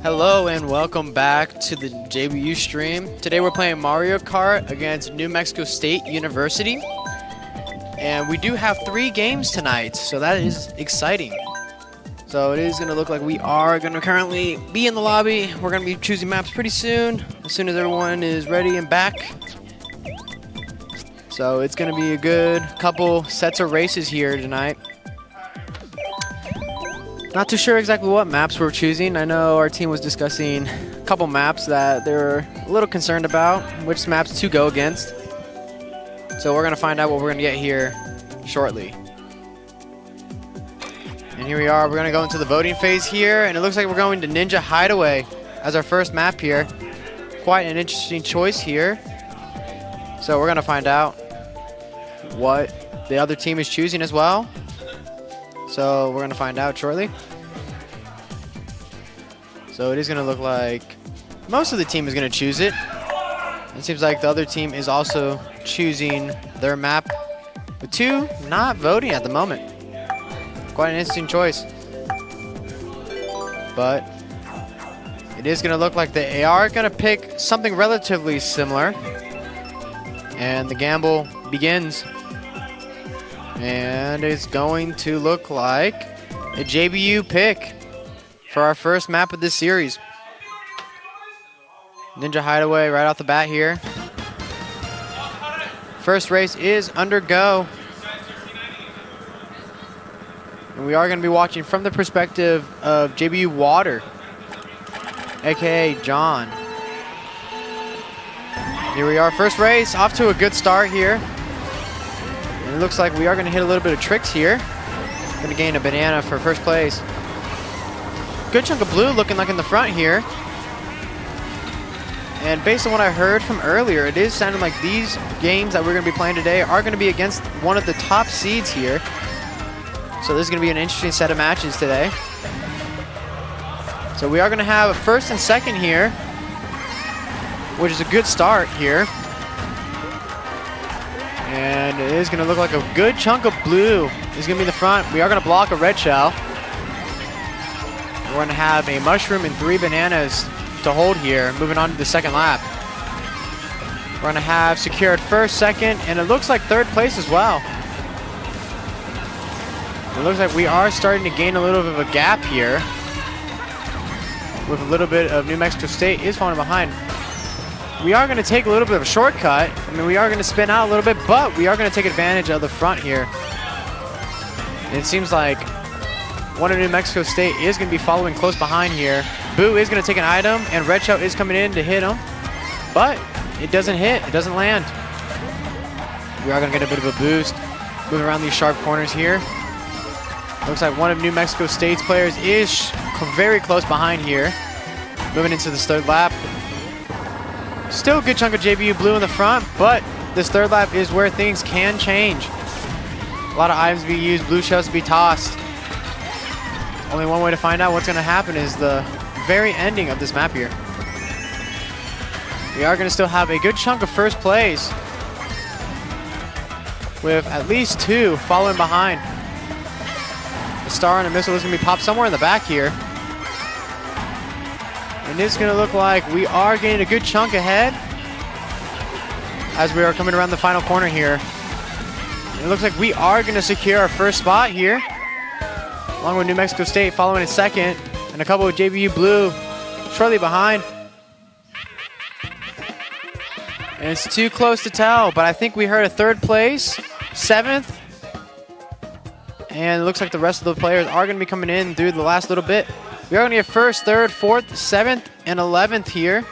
Hello and welcome back to the JBU stream. Today we're playing Mario Kart against New Mexico State University. And we do have 3 games tonight, so that is exciting. So it is going to look like we are going to currently be in the lobby. We're going to be choosing maps pretty soon as everyone is ready and back. So it's going to be a good couple sets of races here tonight. Not too sure exactly what maps we're choosing. I know our team was discussing a couple maps that they were a little concerned about, which maps to go against. So we're going to find out what we're going to get here shortly. And here we are. We're going to go into the voting phase here, and it looks like we're going to Ninja Hideaway as our first map here. Quite an interesting choice here. So we're going to find out what the other team is choosing as well. So we're going to find out shortly. So it is going to look like most of the team is going to choose it. It seems like the other team is also choosing their map, with two not voting at the moment. Quite an interesting choice. But it is going to look like they are going to pick something relatively similar. And the gamble begins. And it's going to look like a JBU pick for our first map of this series. Ninja Hideaway right off the bat here. First race is under go. And we are going to be watching from the perspective of JBU Water, aka John. Here we are, first race, off to a good start here. And it looks like we are going to hit a little bit of tricks here. Going to gain a banana for first place. Good chunk of blue looking like in the front here. And based on what I heard from earlier, it is sounding like these games that we're going to be playing today are going to be against one of the top seeds here. So this is going to be an interesting set of matches today. So we are going to have a first and second here, which is a good start here. And it is going to look like a good chunk of blue is going to be in the front. We are going to block a red shell. We're going to have a mushroom and 3 bananas to hold here, moving on to the second lap. We're going to have secured first, second, and it looks like third place as well. It looks like we are starting to gain a little bit of a gap here, with a little bit of New Mexico State is falling behind. We are going to take a little bit of a shortcut. I mean, we are going to spin out a little bit, but we are going to take advantage of the front here. And it seems like one of New Mexico State is going to be following close behind here. Boo is going to take an item, and Red Shell is coming in to hit him, but it doesn't hit. It doesn't land. We are going to get a bit of a boost. Moving around these sharp corners here. Looks like one of New Mexico State's players is very close behind here. Moving into this third lap. Still a good chunk of JBU blue in the front, but this third lap is where things can change. A lot of items to be used, blue shells to be tossed. Only one way to find out what's going to happen is the very ending of this map here. We are going to still have a good chunk of first place, with at least 2 following behind. The star and a missile is going to be popped somewhere in the back here. And it's going to look like we are getting a good chunk ahead as we are coming around the final corner here. And it looks like we are going to secure our first spot here, along with New Mexico State following in second, and a couple of JBU blue shortly behind. And it's too close to tell, but I think we heard a third place, 7th. And it looks like the rest of the players are going to be coming in through the last little bit. We are going to get 1st, 3rd, 4th, 7th, and 11th here.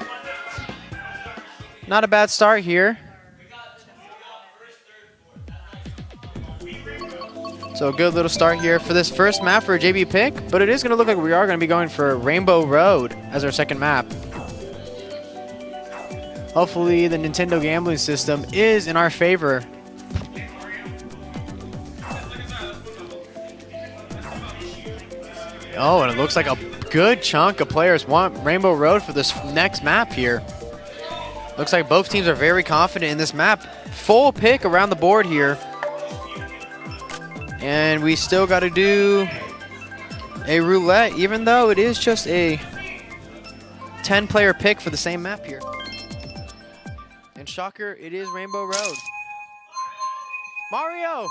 Not a bad start here. So a good little start here for this first map for a JB pick, but it is going to look like we are going to be going for Rainbow Road as our second map. Hopefully the Nintendo gambling system is in our favor. Oh, and it looks like a good chunk of players want Rainbow Road for this next map here. Looks like both teams are very confident in this map. Full pick around the board here. And we still got to do a roulette, even though it is just a 10-player pick for the same map here. And shocker, it is Rainbow Road. Mario!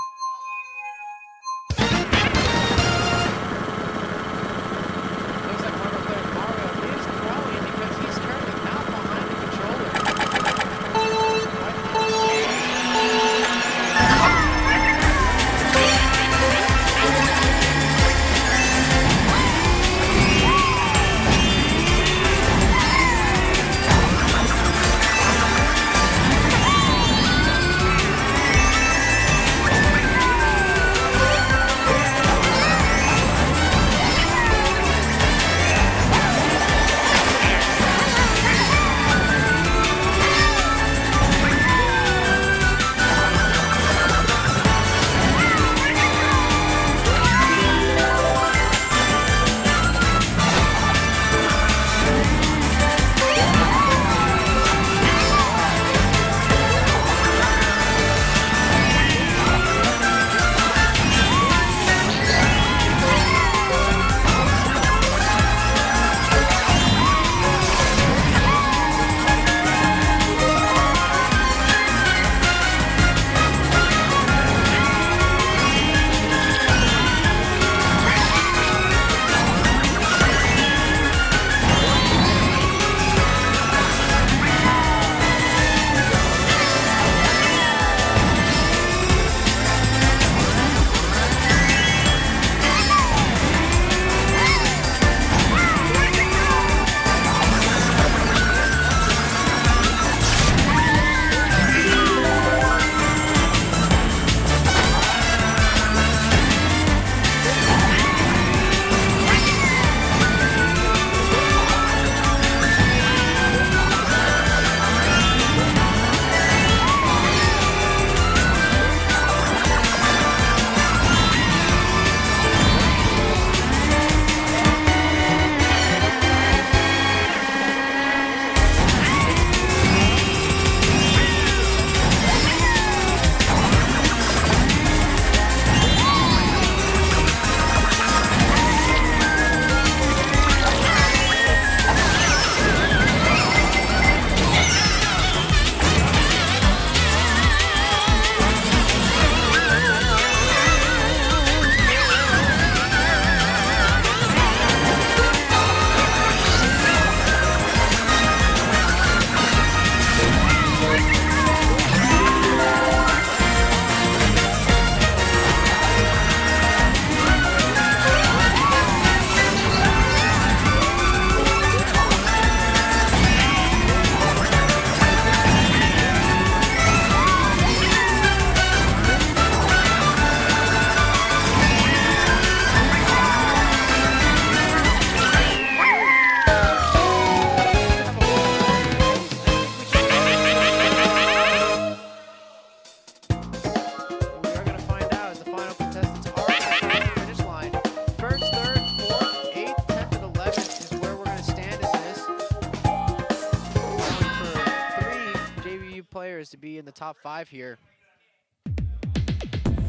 players to be in the top 5 here.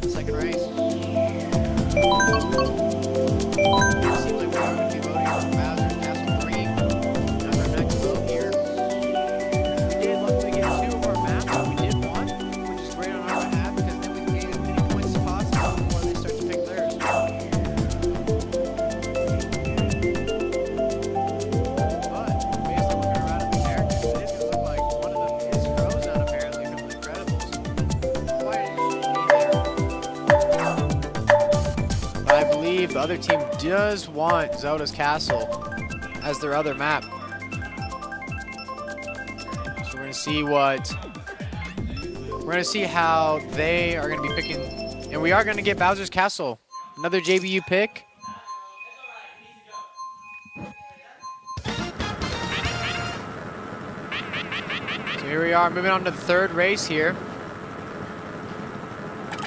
Second race. Seems like we are going to be voting for Bowser's Castle 3 as our next vote here. We did luckily get 2 of our maps that we did want, which is great on our behalf because then we can gain as many points as possible before they start to pick theirs. But based on looking around at the characters, it is going to look like one of them is frozen apparently from the Incredibles. Quite interesting there. I believe the other team does want Zelda's Castle as their other map. So we're gonna see how they are gonna be picking, and we are gonna get Bowser's Castle, another JBU pick. So here we are, moving on to the third race here.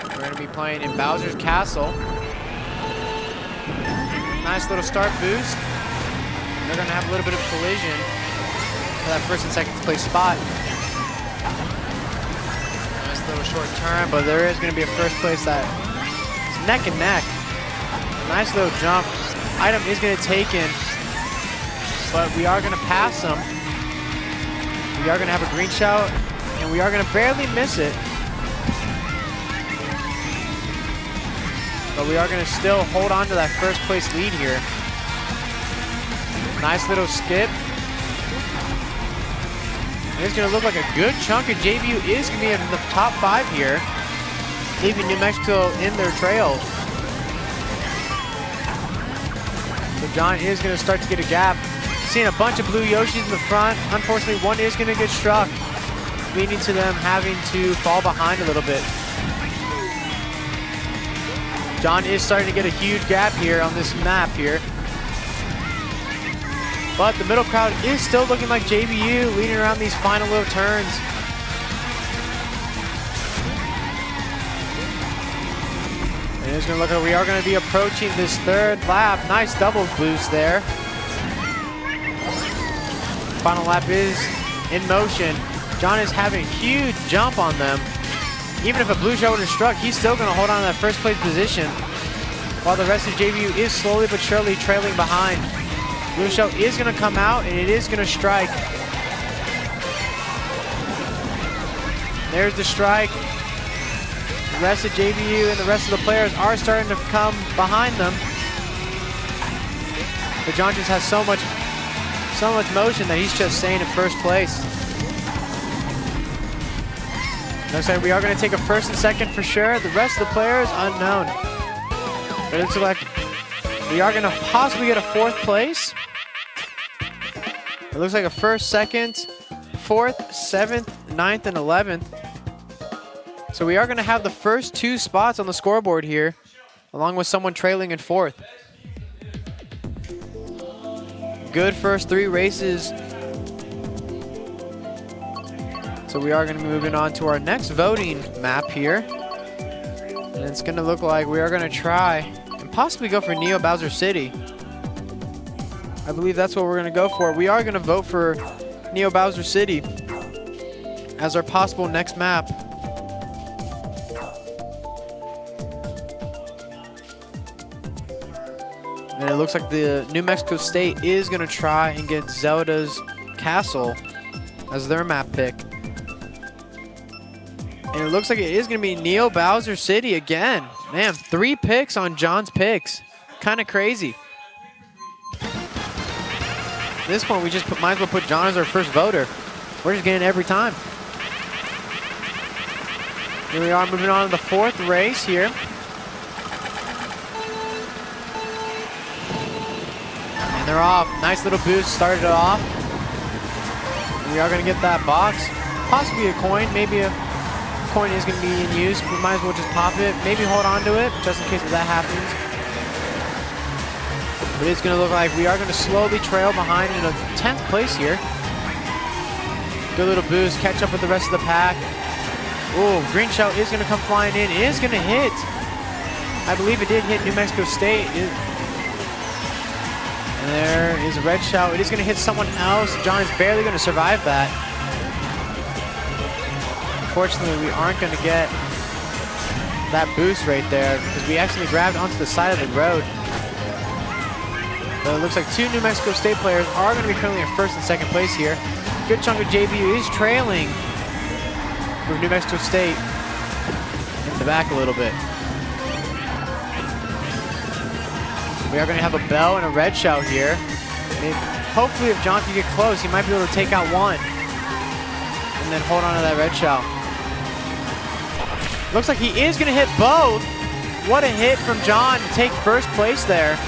We're gonna be playing in Bowser's Castle. Nice little start boost. And they're gonna have a little bit of collision for that first and second place spot. Nice little short turn, but there is gonna be a first place that is neck and neck. Nice little jump. Item is gonna take in, but we are gonna pass them. We are gonna have a green shout, and we are gonna barely miss it. But we are going to still hold on to that first place lead here. Nice little skip. And it's going to look like a good chunk of JBU is going to be in the top 5 here, leaving New Mexico in their trail. So John is going to start to get a gap. Seeing a bunch of blue Yoshis in the front. Unfortunately, one is going to get struck, leading to them having to fall behind a little bit. John is starting to get a huge gap here on this map here. But the middle crowd is still looking like JBU, leading around these final little turns. And it's going to look like we are going to be approaching this third lap. Nice double boost there. Final lap is in motion. John is having a huge jump on them. Even if a blue shot would have struck, he's still going to hold on to that first place position, while the rest of JBU is slowly but surely trailing behind. Blue shell is going to come out, and it is going to strike. There's the strike. The rest of JBU and the rest of the players are starting to come behind them. But John just has so much motion that he's just staying in first place. Looks like we are going to take a first and second for sure. The rest of the players, unknown. But it looks like we are going to possibly get a fourth place. It looks like a first, second, fourth, seventh, ninth, and 11th. So we are going to have the first 2 spots on the scoreboard here, along with someone trailing in fourth. Good first 3 races. So we are going to be moving on to our next voting map here. And it's going to look like we are going to try and possibly go for Neo Bowser City. I believe that's what we're going to go for. We are going to vote for Neo Bowser City as our possible next map. And it looks like the New Mexico State is going to try and get Zelda's Castle as their map pick. And it looks like it is going to be Neo Bowser City again. Man, 3 picks on John's picks. Kind of crazy. At this point, we just might as well put John as our first voter. We're just getting it every time. Here we are moving on to the 4th race here. And they're off. Nice little boost, started it off. And we are going to get that box. Possibly a coin, maybe a coin is going to be in use. We might as well just pop it, maybe hold on to it, just in case if that happens. But it's going to look like we are going to slowly trail behind in a 10th place here. Good little boost, catch up with the rest of the pack. Oh, green shell is going to come flying in. It is going to hit. I believe it did hit New Mexico State. And there is a red shell. It is going to hit someone else. John is barely going to survive that. unfortunately, we aren't going to get that boost right there because we actually grabbed onto the side of the road. So it looks like two New Mexico State players are going to be currently in first and second place here. Good chunk of JBU is trailing with New Mexico State in the back a little bit. We are going to have a bell and a red shell here. Hopefully, if John can get close, he might be able to take out one and then hold on to that red shell. Looks like he is going to hit both. What a hit from John to take first place there.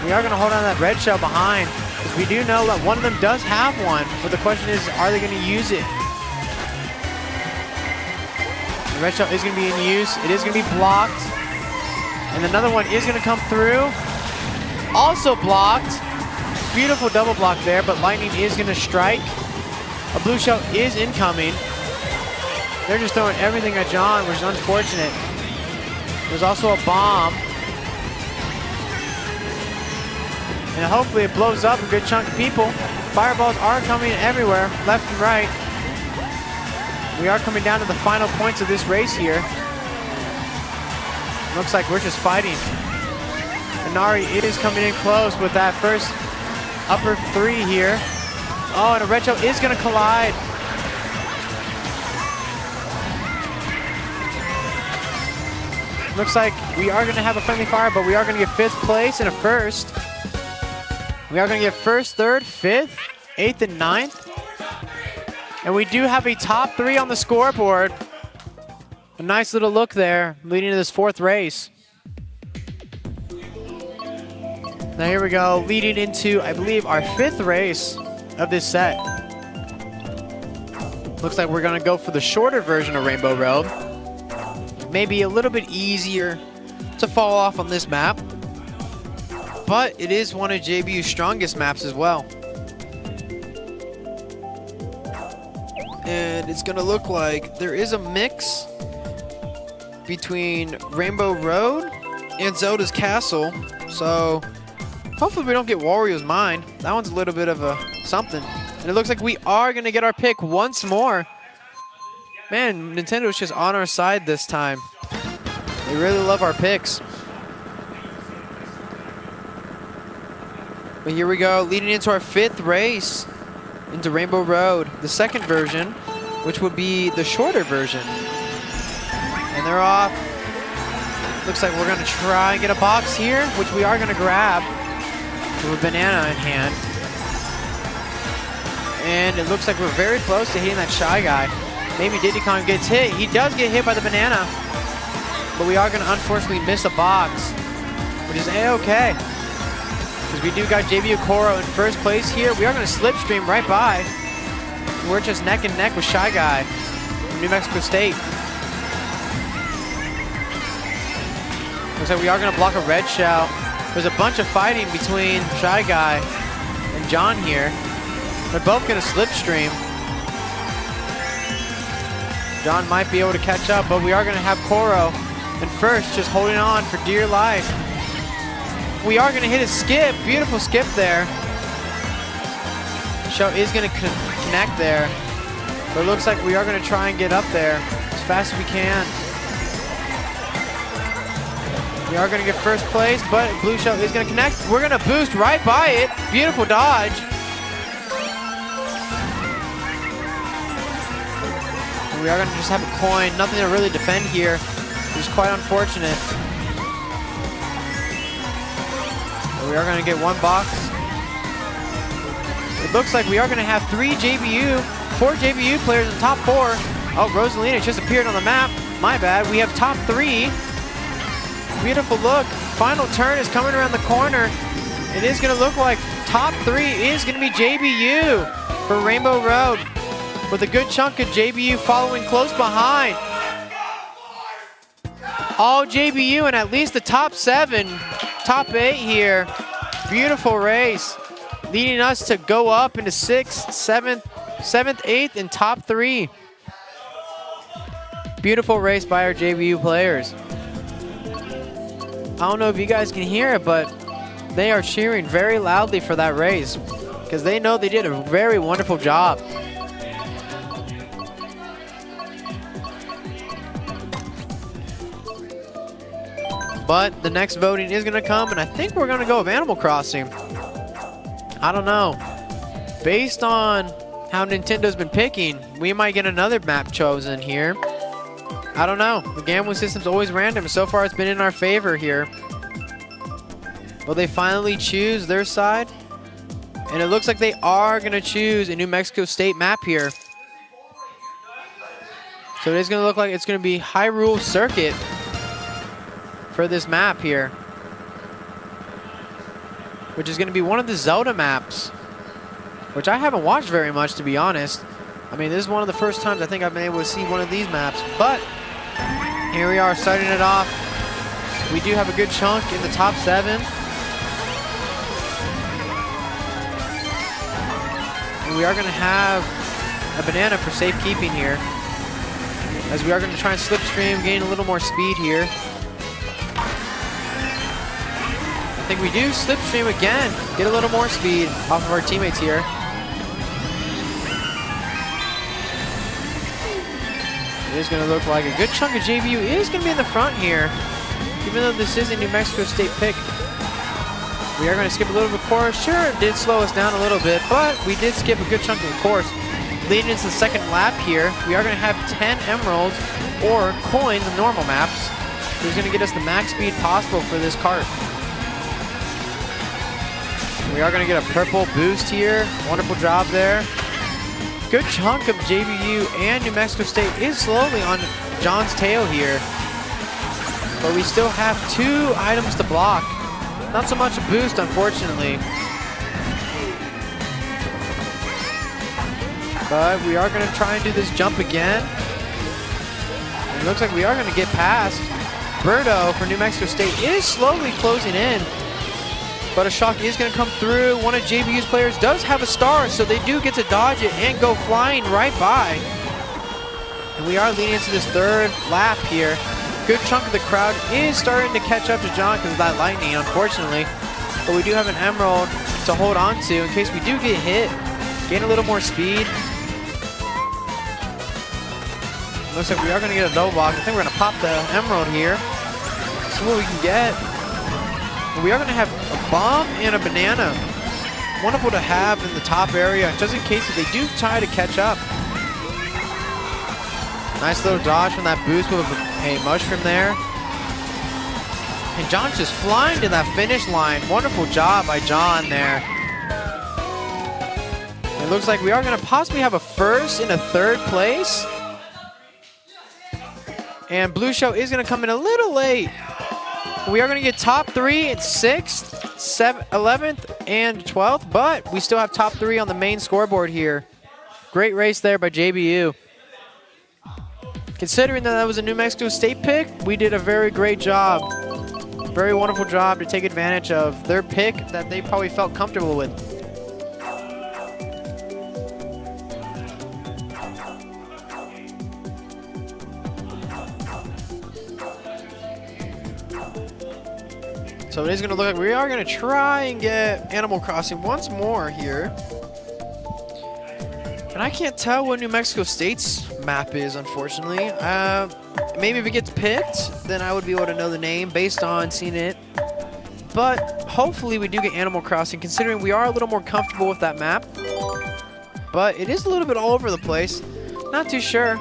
We are going to hold on to that red shell behind because we do know that one of them does have one, but the question is, are they going to use it? The red shell is going to be in use. It is going to be blocked. And another one is going to come through. Also blocked. Beautiful double block there, but lightning is going to strike. A blue shell is incoming. They're just throwing everything at John, which is unfortunate. There's also a bomb. And hopefully it blows up a good chunk of people. Fireballs are coming everywhere, left and right. We are coming down to the final points of this race here. Looks like we're just fighting. Inari is coming in close with that first upper three here. Oh, and a red shell is going to collide. Looks like we are going to have a friendly fire, but we are going to get fifth place and a first. We are going to get first, third, fifth, eighth, and ninth. And we do have a top three on the scoreboard. A nice little look there, leading to this fourth race. Now here we go, leading into, I believe, our fifth race of this set. Looks like we're gonna go for the shorter version of Rainbow Road. Maybe a little bit easier to fall off on this map. But it is one of JBU's strongest maps as well. And it's gonna look like there is a mix between Rainbow Road and Zelda's Castle. So hopefully we don't get Wario's Mine. That one's a little bit of a something. And it looks like we are gonna get our pick once more. Man, Nintendo's just on our side this time. They really love our picks. But here we go, leading into our fifth race into Rainbow Road, the second version, which would be the shorter version. And they're off. Looks like we're gonna try and get a box here, which we are gonna grab with a banana in hand. And it looks like we're very close to hitting that Shy Guy. Maybe Diddy Kong gets hit. He does get hit by the banana. But we are gonna unfortunately miss a box, which is A-okay. Because we do got JBU Koro in first place here. We are gonna slipstream right by. We're just neck and neck with Shy Guy from New Mexico State. Looks like we are gonna block a red shell. There's a bunch of fighting between Shy Guy and John here. They're both gonna slipstream. John might be able to catch up, but we are gonna have Koro in first, just holding on for dear life. We are gonna hit a skip, beautiful skip there. Shell is gonna connect there. But it looks like we are gonna try and get up there as fast as we can. We are gonna get first place, but blue shell is gonna connect. We're gonna boost right by it. Beautiful dodge. And we are gonna just have a coin, nothing to really defend here, which is quite unfortunate. But we are gonna get one box. It looks like we are gonna have four JBU players in the top four. Oh, Rosalina just appeared on the map. My bad, we have top three. Beautiful look. Final turn is coming around the corner. It is going to look like top three is going to be JBU for Rainbow Road, with a good chunk of JBU following close behind. All JBU and at least the top seven, top eight here. Beautiful race, leading us to go up into sixth, seventh, eighth, and top three. Beautiful race by our JBU players. I don't know if you guys can hear it, but they are cheering very loudly for that race because they know they did a very wonderful job. But the next voting is going to come, and I think we're going to go with Animal Crossing. I don't know. Based on how Nintendo's been picking, we might get another map chosen here. I don't know. The gambling system's always random. So far, it's been in our favor here. Will they finally choose their side? And it looks like they are going to choose a New Mexico State map here. So it is going to look like it's going to be Hyrule Circuit for this map here, which is going to be one of the Zelda maps, which I haven't watched very much, to be honest. I mean, this is one of the first times I think I've been able to see one of these maps. But here we are starting it off. We do have a good chunk in the top 7. And we are going to have a banana for safekeeping here, as we are going to try and slipstream, gain a little more speed here. I think we do slipstream again, get a little more speed off of our teammates here. It is going to look like a good chunk of JBU is going to be in the front here, even though this is a New Mexico State pick. We are going to skip a little bit of course. Sure, it did slow us down a little bit, but we did skip a good chunk of the course. Leading into the second lap here, we are going to have 10 emeralds or coins in normal maps. Who's going to get us the max speed possible for this kart. We are going to get a purple boost here. Wonderful job there. Good chunk of JBU and New Mexico State is slowly on John's tail here. But we still have 2 items to block. Not so much a boost, unfortunately. But we are going to try and do this jump again. It looks like we are going to get past. Birdo for New Mexico State is slowly closing in. But a shock is going to come through. One of JBU's players does have a star, so they do get to dodge it and go flying right by. And we are leading into this third lap here. Good chunk of the crowd is starting to catch up to John because of that lightning, unfortunately. But we do have an emerald to hold on to in case we do get hit. Gain a little more speed. Looks like we are going to get a double block. I think we're going to pop the emerald here. See what we can get. And we are going to have a bomb and a banana. Wonderful to have in the top area, just in case if they do try to catch up. Nice little dodge from that boost with a mushroom there. And John's just flying to that finish line. Wonderful job by John there. It looks like we are going to possibly have a first and a third place. And Blue Show is going to come in a little late. We are going to get top 3 at 6th, 7th, 11th, and 12th. But we still have top 3 on the main scoreboard here. Great race there by JBU. Considering that was a New Mexico State pick, we did a very great job. Very wonderful job to take advantage of their pick that they probably felt comfortable with. So it is going to look like we are going to try and get Animal Crossing once more here. And I can't tell what New Mexico State's map is, unfortunately. Maybe if it gets picked, then I would be able to know the name based on seeing it. But hopefully we do get Animal Crossing, considering we are a little more comfortable with that map. But it is a little bit all over the place. Not too sure.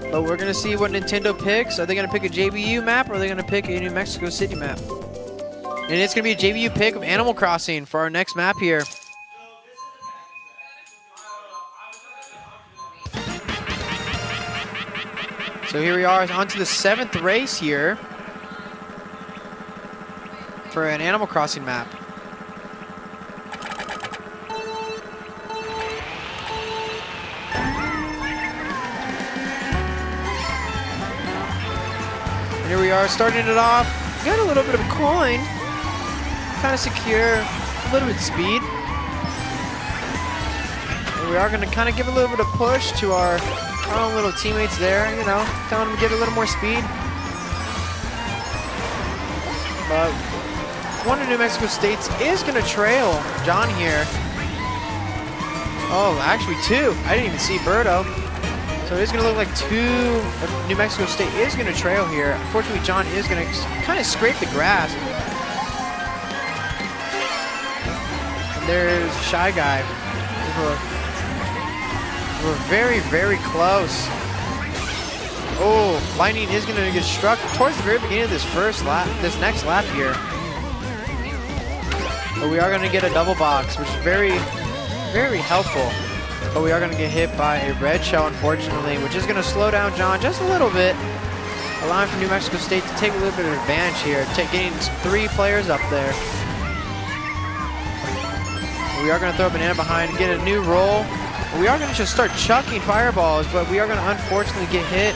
But we're going to see what Nintendo picks. Are they going to pick a JBU map, or are they going to pick a New Mexico City map? And it's going to be a JBU pick of Animal Crossing for our next map here. So here we are on to the 7th race here for an Animal Crossing map. And here we are starting it off. Got a little bit of a coin. Kind of secure, a little bit of speed. And we are going to kind of give a little bit of push to our own little teammates there, you know, telling them to get a little more speed. But one of New Mexico State's is going to trail John here. Oh, actually 2. I didn't even see Birdo. So it is going to look like New Mexico State is going to trail here. Unfortunately, John is going to kind of scrape the grass. And there's Shy Guy. We're very, very close. Oh, Lightning is going to get struck towards the very beginning of this next lap here. But we are going to get a double box, which is very, very helpful. But we are going to get hit by a red shell, unfortunately, which is going to slow down John just a little bit, allowing for New Mexico State to take a little bit of advantage here, getting 3 players up there. We are going to throw a banana behind, get a new roll. We are going to just start chucking fireballs, but we are going to unfortunately get hit.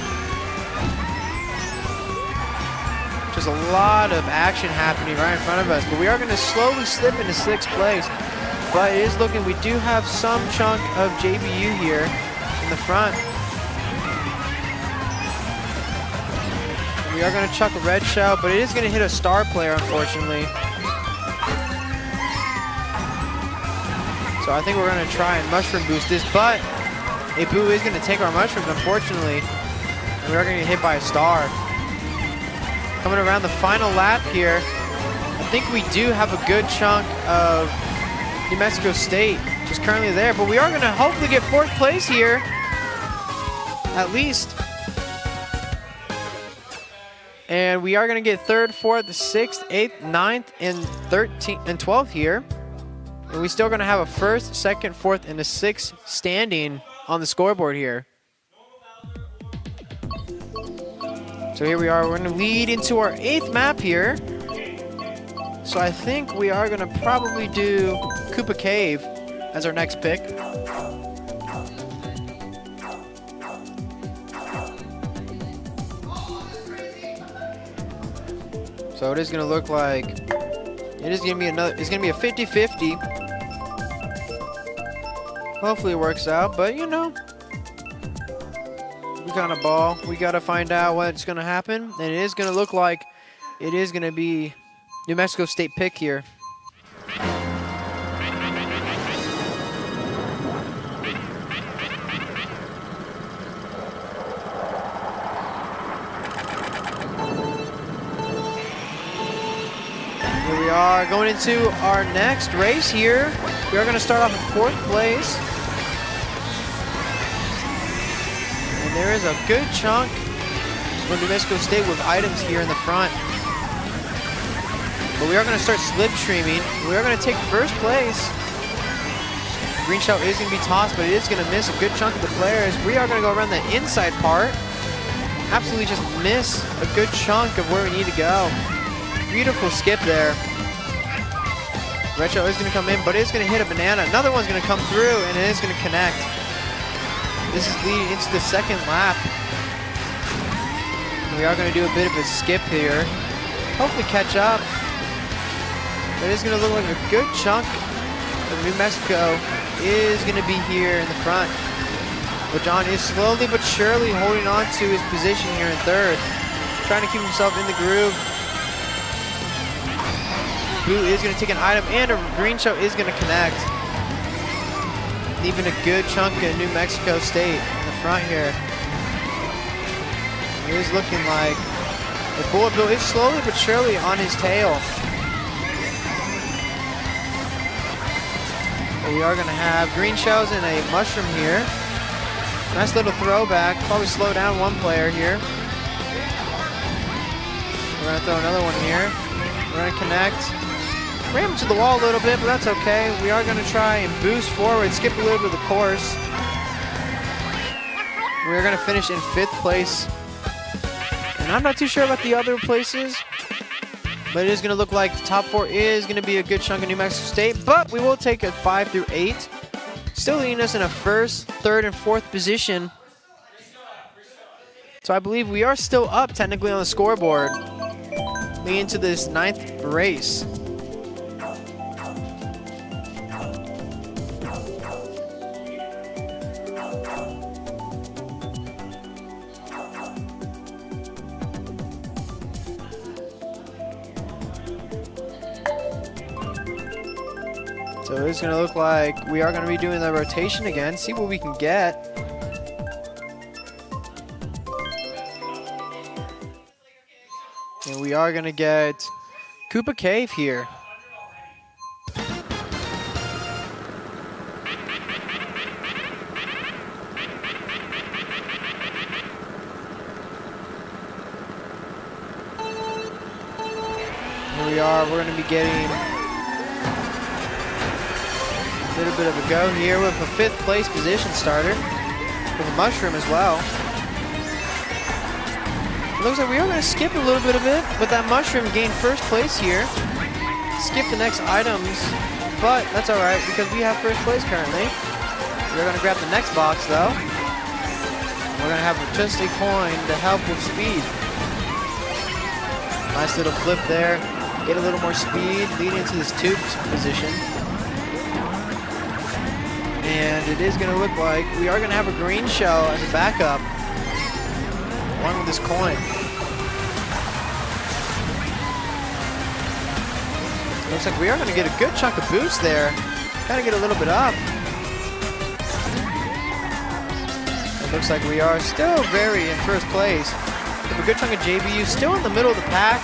Just a lot of action happening right in front of us, but we are going to slowly slip into 6th place. But it is looking, we do have some chunk of JBU here in the front. We are going to chuck a red shell, but it is going to hit a star player, unfortunately. So I think we're going to try and mushroom boost this, but a boo is going to take our mushrooms, unfortunately. And we are going to get hit by a star. Coming around the final lap here, I think we do have a good chunk of New Mexico State just currently there, but we are going to hopefully get 4th place here, at least. And we are going to get 3rd, 4th, 6th, 8th, 9th, and 13th and 12th here. And we're still going to have a 1st, 2nd, 4th, and a 6th standing on the scoreboard here. So here we are. We're going to lead into our 8th map here. So I think we are going to probably do Koopa Cave as our next pick. So it is going to look like it is going to be it's going to be a 50-50. Hopefully it works out, but you know, we got a ball. We got to find out what's going to happen, and it is going to look like it is going to be New Mexico State pick here. Here we are going into our next race here. We are going to start off in 4th place. And there is a good chunk for New Mexico State with items here in the front. But we are going to start slipstreaming. We are going to take 1st place. The green shell is going to be tossed, but it is going to miss a good chunk of the players. We are going to go around the inside part. Absolutely just miss a good chunk of where we need to go. Beautiful skip there. Red shell is going to come in, but it's going to hit a banana. Another one's going to come through, and it is going to connect. This is leading into the 2nd lap. We are going to do a bit of a skip here. Hopefully catch up. But it is going to look like a good chunk of New Mexico is going to be here in the front. But John is slowly but surely holding on to his position here in 3rd. Trying to keep himself in the groove. Boo is going to take an item, and a green shell is going to connect. Leaving a good chunk of New Mexico State in the front here. It is looking like the Bullet Bill is slowly but surely on his tail. But we are going to have green shells and a mushroom here. Nice little throwback. Probably slow down one player here. We're going to throw another one here. We're going to connect. Ram into the wall a little bit, but that's okay. We are going to try and boost forward, skip a little bit of the course. We're going to finish in 5th place. And I'm not too sure about the other places, but it is going to look like the top 4 is going to be a good chunk of New Mexico State, but we will take a 5 through 8. Still leading us in a 1st, 3rd, and 4th position. So I believe we are still up technically on the scoreboard leading into this 9th race. So it's going to look like we are going to be doing the rotation again, see what we can get. we are going to get Koopa Cave here. Here we are. We're going to be getting a little bit of a go here with a 5th place position starter with a mushroom as well. It looks like we are going to skip a little bit of it, but that mushroom gained 1st place here. Skip the next items, but that's all right because we have 1st place currently. We're going to grab the next box though. We're going to have just a coin to help with speed. Nice little flip there. Get a little more speed leading into this tube position. And it is going to look like we are going to have a green shell as a backup along with this coin. Looks like we are going to get a good chunk of boost there. Got to get a little bit up. It looks like we are still very in 1st place. We have a good chunk of JBU still in the middle of the pack.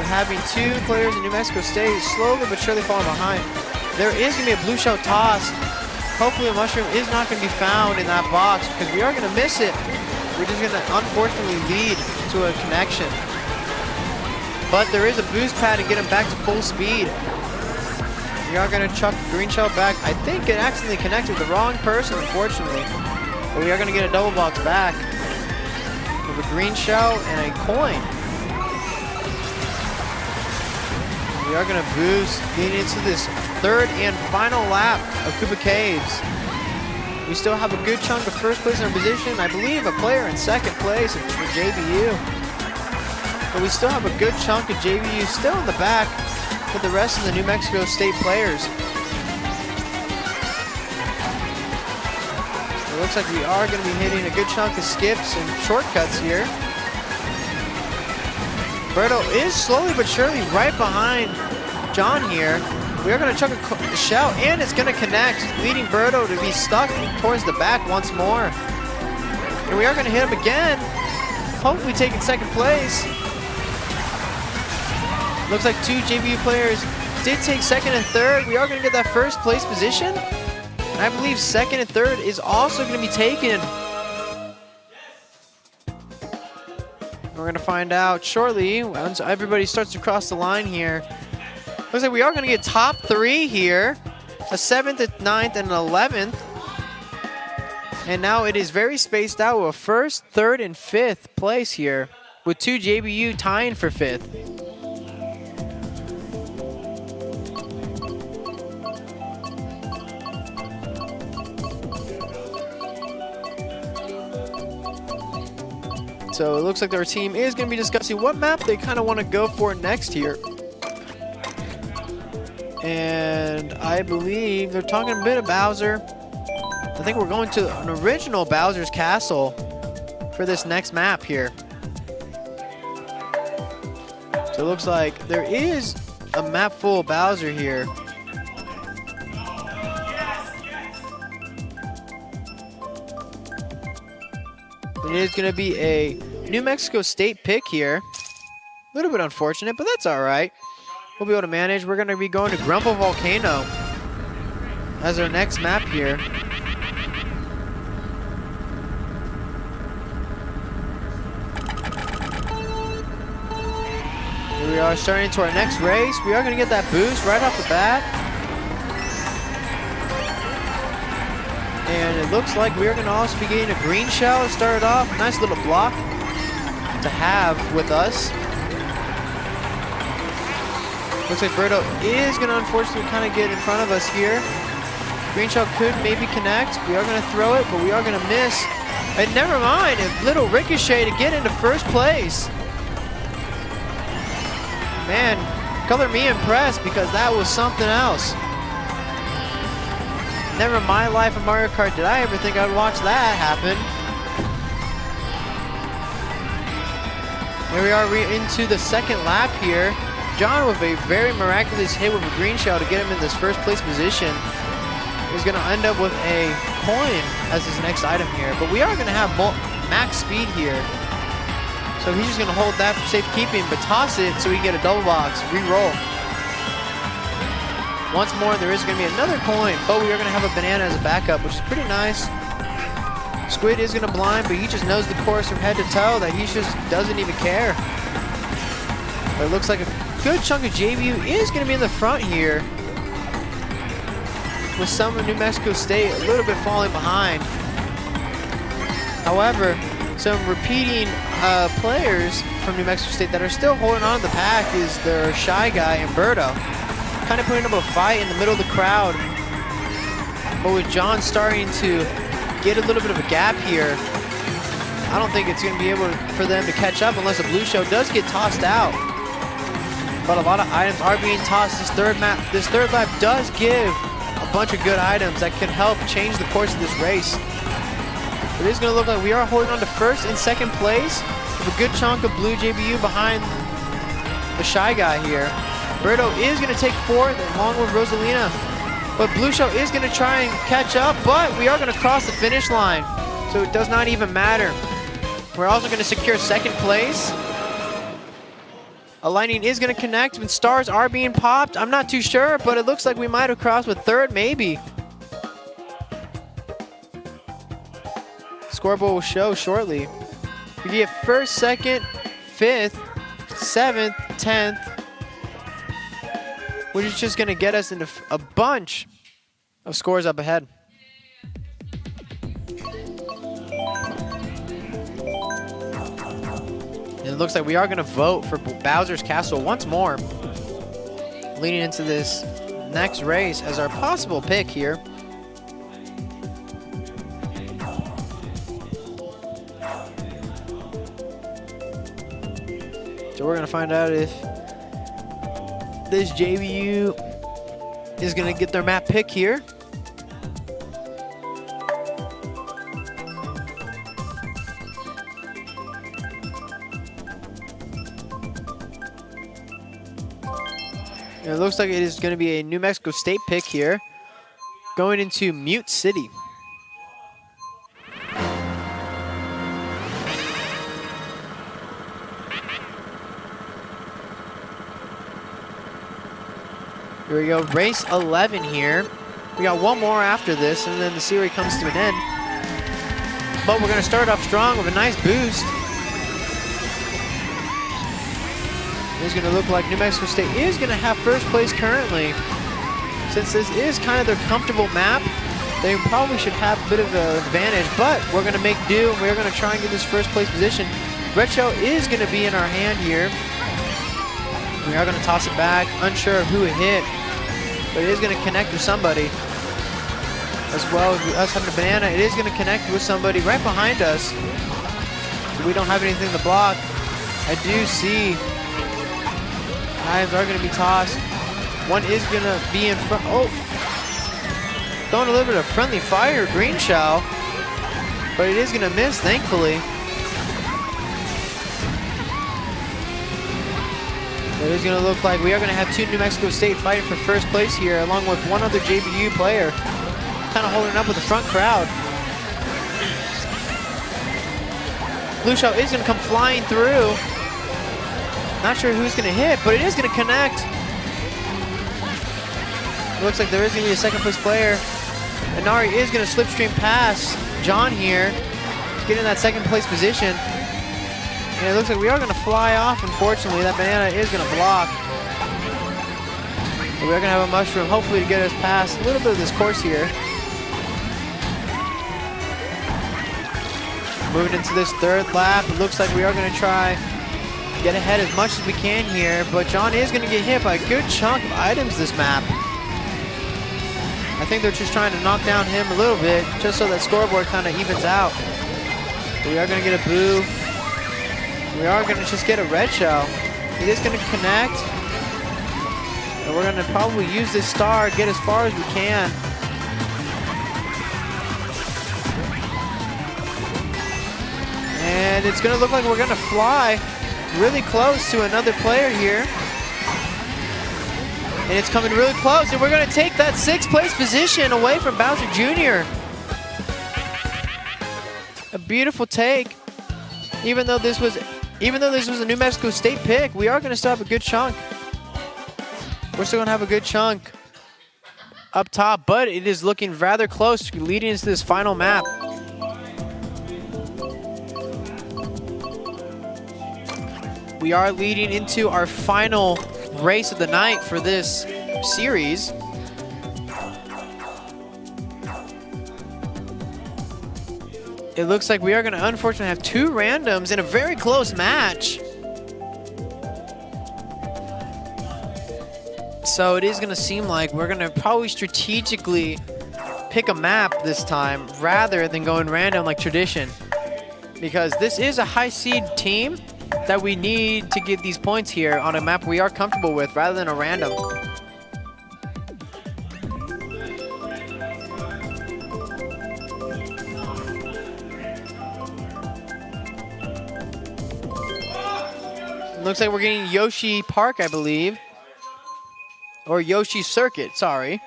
We're having 2 players in New Mexico State slowly but surely falling behind. There is going to be a blue shell toss. Hopefully a mushroom is not going to be found in that box because we are going to miss it. We're just going to unfortunately lead to a connection. But there is a boost pad to get him back to full speed. We are going to chuck the green shell back. I think it accidentally connected with the wrong person, unfortunately. But we are going to get a double box back with a green shell and a coin. We are going to boost getting into this 3rd and final lap of Koopa Caves. We still have a good chunk of 1st place in our position. I believe a player in 2nd place for JBU. But we still have a good chunk of JBU still in the back with the rest of the New Mexico State players. It looks like we are going to be hitting a good chunk of skips and shortcuts here. Berto is slowly but surely right behind John here. We are going to chuck a shell, and it's going to connect, leading Berto to be stuck towards the back once more. And we are going to hit him again, hopefully taking 2nd place. Looks like 2 JBU players did take 2nd and 3rd. We are going to get that 1st place position. And I believe 2nd and 3rd is also going to be taken. We're going to find out shortly once everybody starts to cross the line here. Looks like we are going to get top 3 here. A 7th, a 9th, and an 11th. And now it is very spaced out with a 1st, 3rd, and 5th place here, with 2 JBU tying for 5th. So it looks like their team is going to be discussing what map they kind of want to go for next here. And I believe they're talking a bit of Bowser. I think we're going to an original Bowser's Castle for this next map here. So it looks like there is a map full of Bowser here. It is going to be a New Mexico State pick here. A little bit unfortunate, but that's all right. We'll be able to manage. We're going to be going to Grumble Volcano as our next map here. Here we are starting into our next race. We are going to get that boost right off the bat. And it looks like we're going to also be getting a green shell to start it off. Nice little block to have with us. Looks like Berto is going to unfortunately kind of get in front of us here. Green shell could maybe connect. We are going to throw it, but we are going to miss. And never mind, a little ricochet to get into 1st place. Man, color me impressed because that was something else. Never in my life of Mario Kart did I ever think I'd watch that happen. Here we are into the 2nd lap here. John with a very miraculous hit with a green shell to get him in this 1st place position. He's going to end up with a coin as his next item here. But we are going to have max speed here. So So he's just going to hold that for safekeeping, but toss it so we can get a double box, re-roll. Once more, there is going to be another coin, but we are going to have a banana as a backup, which is pretty nice. Squid is going to blind, but he just knows the course from head to toe that he just doesn't even care. But it looks like a good chunk of JBU is going to be in the front here, with some of New Mexico State a little bit falling behind. However, some repeating players from New Mexico State that are still holding on to the pack is their shy guy, Umberto. Kind of putting up a fight in the middle of the crowd. But with John starting to get a little bit of a gap here, I don't think it's going to be able for them to catch up unless a blue show does get tossed out. But a lot of items are being tossed. This third lap does give a bunch of good items that could help change the course of this race. It is going to look like we are holding on to first and second place with a good chunk of blue JBU behind the shy guy here. Berto is going to take fourth along with Rosalina, but Blue Show is going to try and catch up, but we are going to cross the finish line, so it does not even matter. We're also going to secure second place. A lightning is going to connect when stars are being popped. I'm not too sure, but it looks like we might have crossed with third, maybe. Scoreboard will show shortly. We get first, second, fifth, seventh, 10th, which is just going to get us into a bunch of scores up ahead. And it looks like we are going to vote for Bowser's Castle once more, leading into this next race as our possible pick here. So we're going to find out if this JBU is going to get their map pick here. And it looks like it is going to be a New Mexico State pick here, going into Mute City. Here we go, race 11 here. We got one more after this, and then the series comes to an end. But we're going to start off strong with a nice boost. It's going to look like New Mexico State is going to have first place currently. Since this is kind of their comfortable map, they probably should have a bit of an advantage, but we're going to make do, and we're going to try and get this first place position. Red Show is going to be in our hand here. We are going to toss it back, unsure of who it hit, but it is going to connect with somebody. As well as us having a banana, it is going to connect with somebody right behind us. We don't have anything to block. I do see items are going to be tossed. One is going to be in front. Oh, throwing a little bit of friendly fire, green shell, but it is going to miss, thankfully. It is going to look like we are going to have two New Mexico State fighting for first place here, along with one other JBU player, kind of holding up with the front crowd. Blue Shell is going to come flying through. Not sure who's going to hit, but it is going to connect. It looks like there is going to be a second place player. Inari is going to slipstream pass John here, getting that second place position. And it looks like we are going to fly off, unfortunately. That banana is going to block. But we are going to have a mushroom, hopefully, to get us past a little bit of this course here. Moving into this third lap, it looks like we are going to try get ahead as much as we can here. But John is going to get hit by a good chunk of items this map. I think they're just trying to knock down him a little bit, just so that scoreboard kind of evens out. But we are going to get a boo. We are going to just get a red shell. It is going to connect. And we're going to probably use this star to get as far as we can. And it's going to look like we're going to fly really close to another player here. And it's coming really close. And we're going to take that sixth place position away from Bowser Jr. A beautiful take. Even though this was Even though this was a New Mexico State pick, we are going to still have a good chunk. We're still going to have a good chunk up top, but it is looking rather close leading into this final map. We are leading into our final race of the night for this series. It looks like we are going to unfortunately have two randoms in a very close match. So it is going to seem like we're going to probably strategically pick a map this time rather than going random like tradition. Because this is a high seed team that we need to get these points here on a map we are comfortable with rather than a random. Looks like we're getting Yoshi Park, I believe. Or Yoshi Circuit, sorry.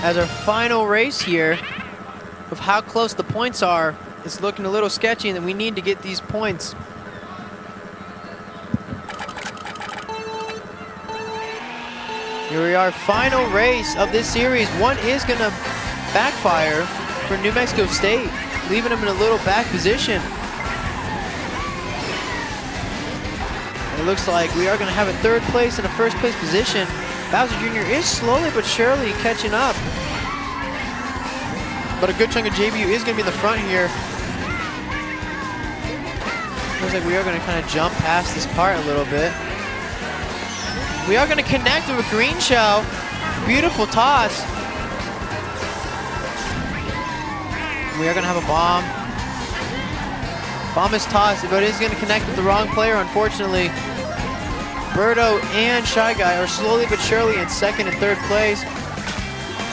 As our final race here of how close the points are, it's looking a little sketchy and we need to get these points. Here we are, final race of this series. One is gonna backfire for New Mexico State, leaving them in a little back position. And it looks like we are gonna have a third place and a first place position. Bowser Jr. is slowly but surely catching up. But a good chunk of JBU is gonna be in the front here. Looks like we are gonna kind of jump past this part a little bit. We are going to connect with a green shell. Beautiful toss. We are going to have a bomb. Bomb is tossed, but it is going to connect with the wrong player, unfortunately. Birdo and Shy Guy are slowly but surely in second and third place.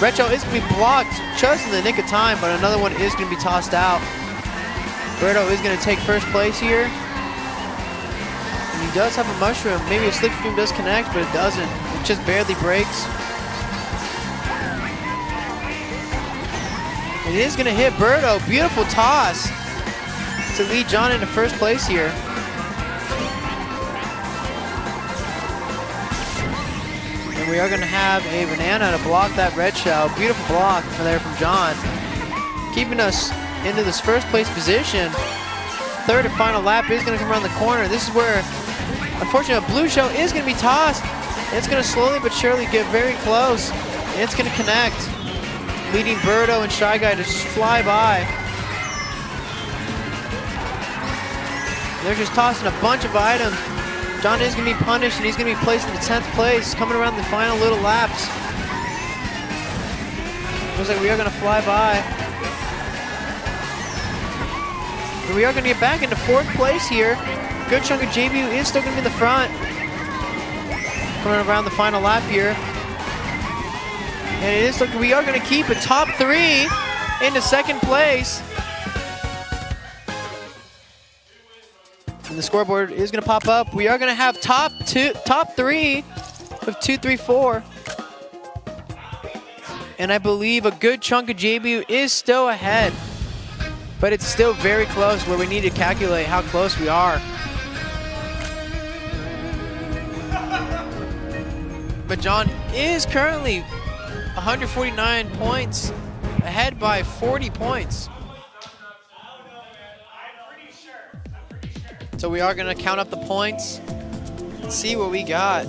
Red shell is going to be blocked just in the nick of time, but another one is going to be tossed out. Birdo is going to take first place here. He does have a mushroom. Maybe a slipstream does connect, but it doesn't. It just barely breaks. And it is going to hit Birdo. Beautiful toss to lead John into first place here. And we are going to have a banana to block that red shell. Beautiful block from there from John. Keeping us into this first place position. Third and final lap is going to come around the corner. This is where, unfortunately, a blue shell is going to be tossed. It's going to slowly but surely get very close. And it's going to connect, leading Birdo and Shy Guy to just fly by. They're just tossing a bunch of items. John is going to be punished, and he's going to be placed in the 10th place, coming around the final little laps. Looks like we are going to fly by. And we are going to get back into 4th place here. Good chunk of JBU is still going to be in the front. Coming around the final lap here. And it is looking, we are going to keep a top 3 into 2nd place. And the scoreboard is going to pop up. We are going to have top 3 of 2, 3, 4. And I believe a good chunk of JBU is still ahead. But it's still very close where we need to calculate how close we are. But John is currently 149 points ahead by 40 points. So we are going to count up the points and see what we got.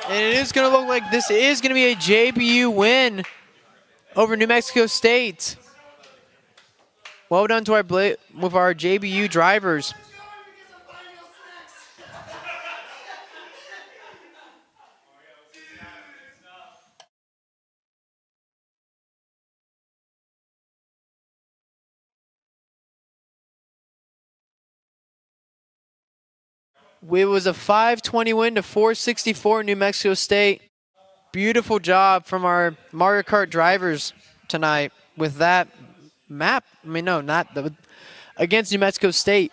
And it is going to look like this is going to be a JBU win over New Mexico State. Well done to with our JBU drivers. It was a 520 win to 464 New Mexico State. Beautiful job from our Mario Kart drivers tonight with that map. I mean, no, not the against New Mexico State.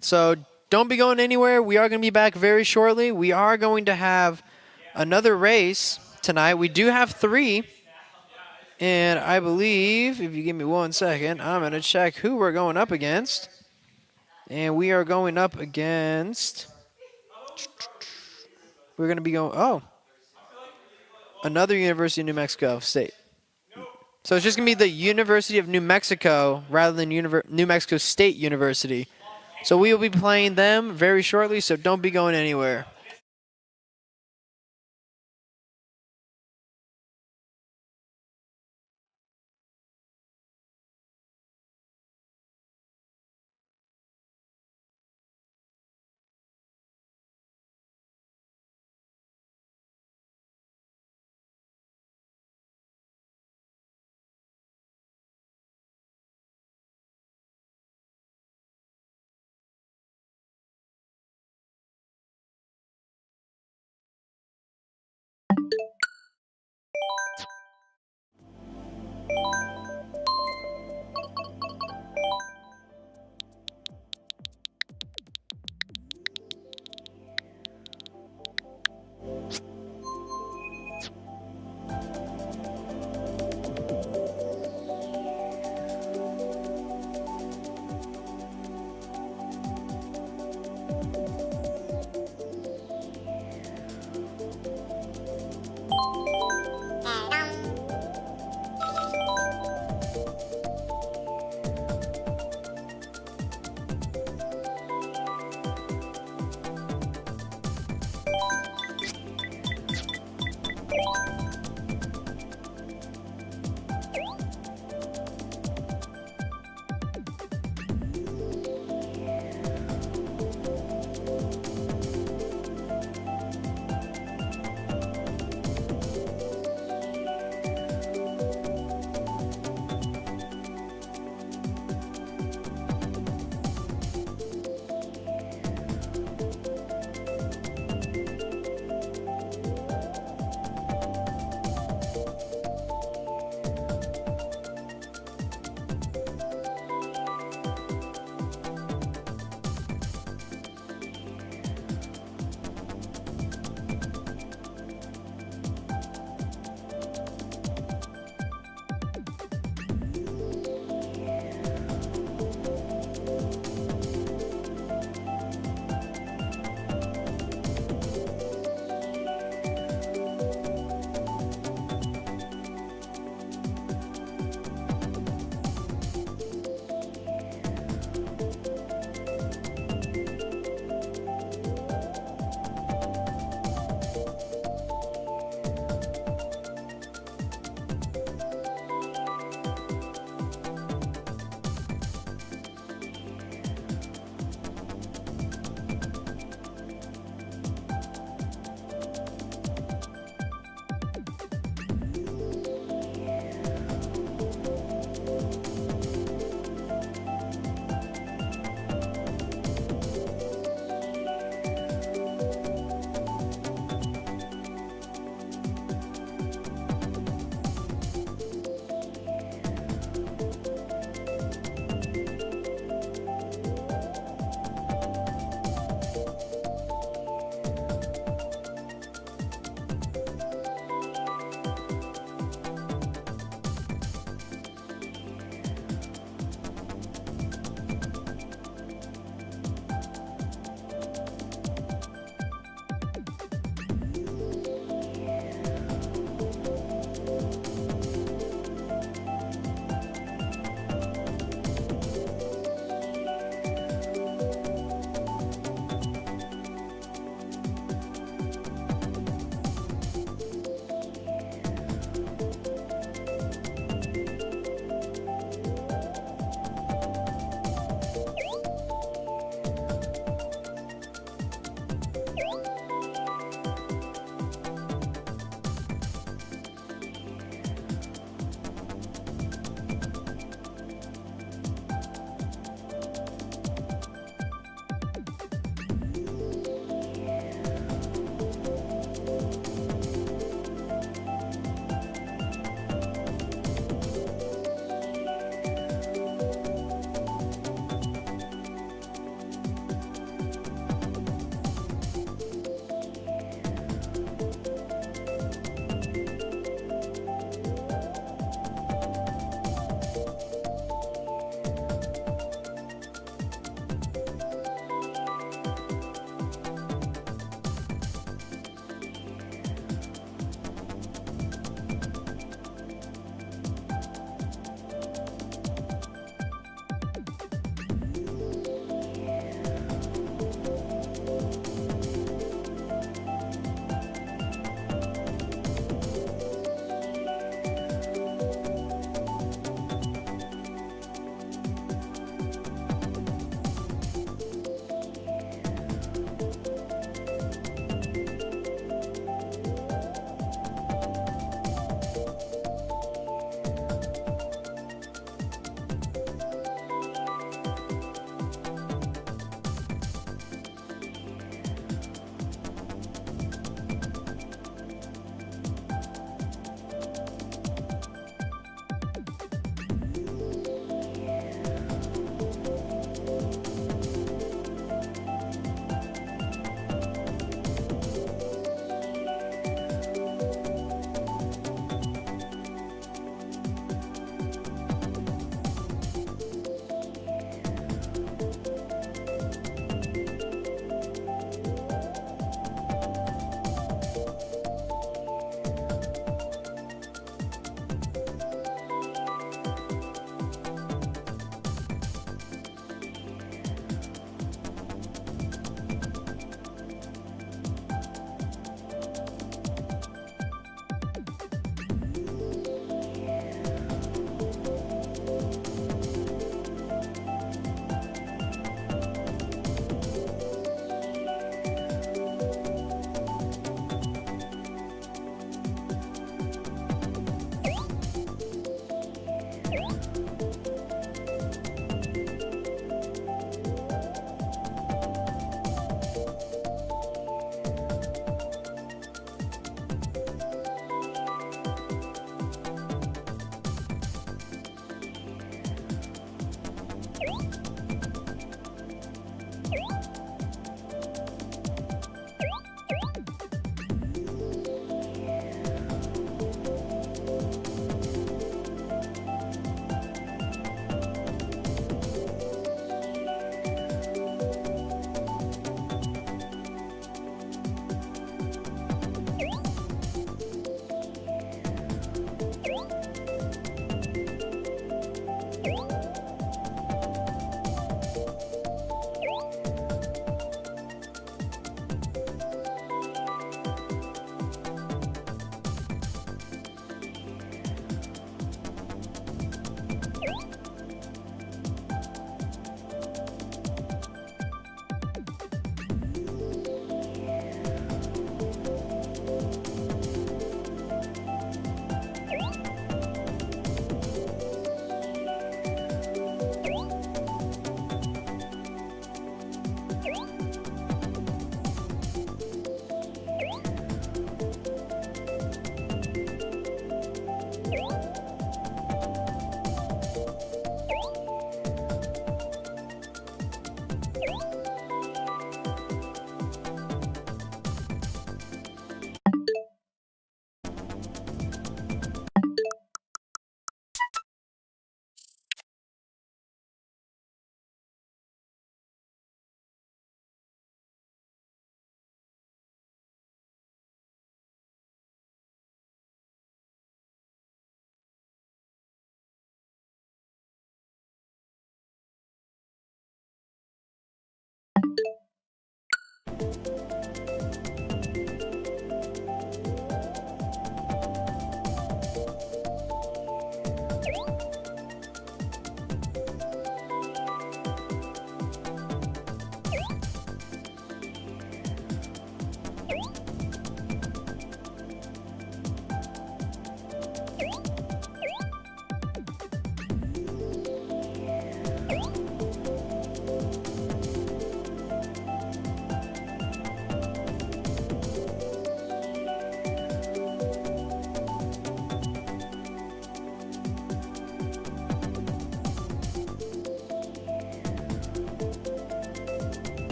So don't be going anywhere. We are going to be back very shortly. We are going to have another race tonight. We do have 3. And I believe, if you give me 1 second, I'm going to check who we're going up against. And we are going up against... We're going to be going... Oh. Another University of New Mexico State. So it's just going to be the University of New Mexico rather than New Mexico State University. So we will be playing them very shortly, so don't be going anywhere.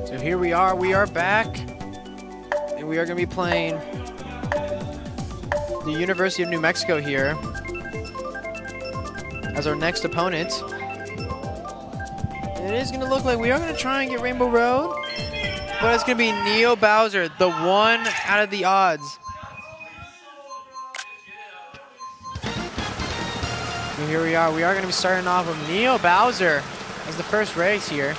So here we are back, and we are going to be playing the University of New Mexico here as our next opponent. And it is going to look like we are going to try and get Rainbow Road, but it's going to be Neo Bowser, the one out of the odds. So here we are going to be starting off with Neo Bowser as the first race here.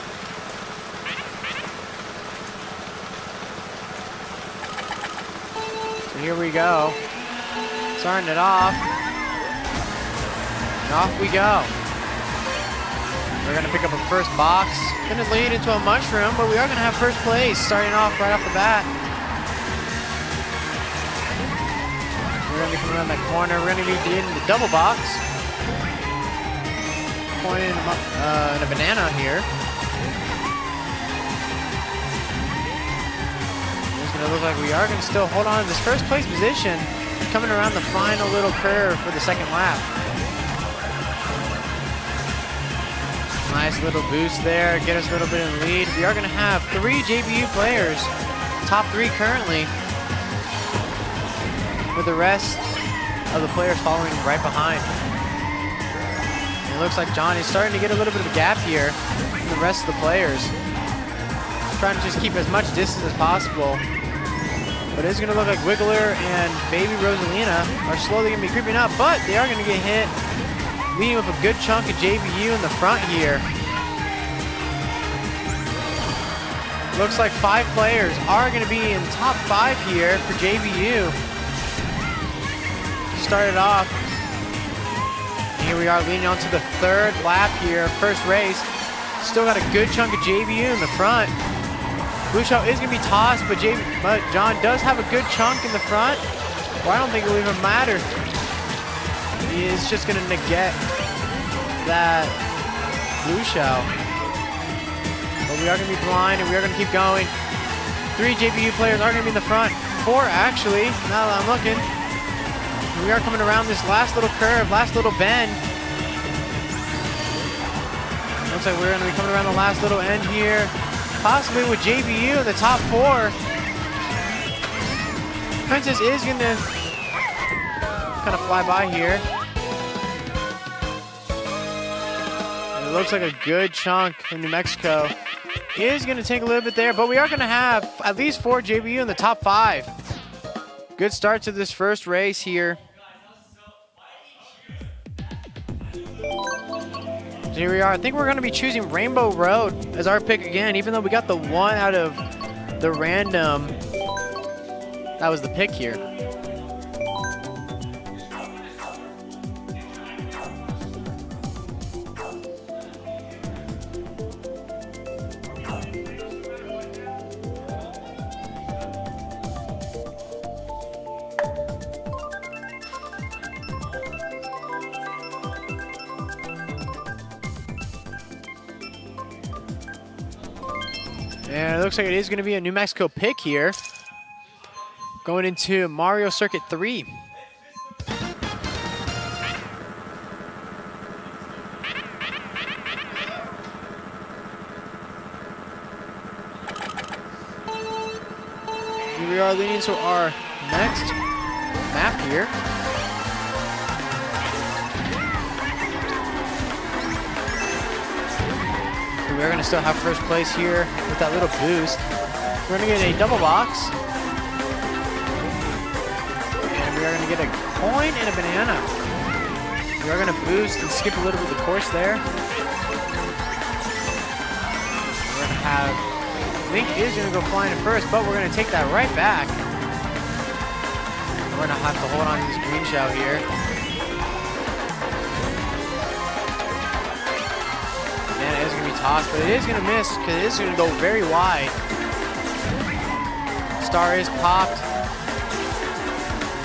Here we go. Starting it off. And off we go. We're going to pick up a first box. Going to lead into a mushroom, but we are going to have first place starting off right off the bat. We're going to be coming around that corner. We're going to be getting the double box. Pointing in a banana here. It looks like we are going to still hold on to this first place position coming around the final little curve for the second lap. Nice little boost there, get us a little bit in the lead. We are going to have 3 JBU players, top 3 currently, with the rest of the players following right behind. And it looks like John is starting to get a little bit of a gap here from the rest of the players. Trying to just keep as much distance as possible. But it's going to look like Wiggler and Baby Rosalina are slowly going to be creeping up, but they are going to get hit, leading with a good chunk of JBU in the front here. Looks like 5 players are going to be in top 5 here for JBU. Started off. And here we are leading on to the 3rd lap here, first race. Still got a good chunk of JBU in the front. Blue Shell is going to be tossed, but John does have a good chunk in the front. Well, I don't think it will even matter. He is just going to negate that Blue Shell. But we are going to be blind, and we are going to keep going. 3 JBU players are going to be in the front. 4, actually, now that I'm looking. We are coming around this last little curve, last little bend. Looks like we're going to be coming around the last little end here. Possibly with JBU in the top 4. Princess is going to kind of fly by here. And it looks like a good chunk in New Mexico is going to take a little bit there, but we are going to have at least 4 JBU in the top 5. Good start to this first race here. So here we are. I think we're going to be choosing Rainbow Road as our pick again, even though we got the 1 out of the random. That was the pick here. And it looks like it is going to be a New Mexico pick here. Going into Mario Circuit 3. Here we are leading to our next map here. We're going to still have first place here with that little boost. We're going to get a double box. And we are going to get a coin and a banana. We are going to boost and skip a little bit of the course there. We're going to have, Link is going to go flying at first, but we're going to take that right back. We're going to have to hold on to this green shell here. It is going to be tossed, but it is going to miss because it is going to go very wide. Star is popped.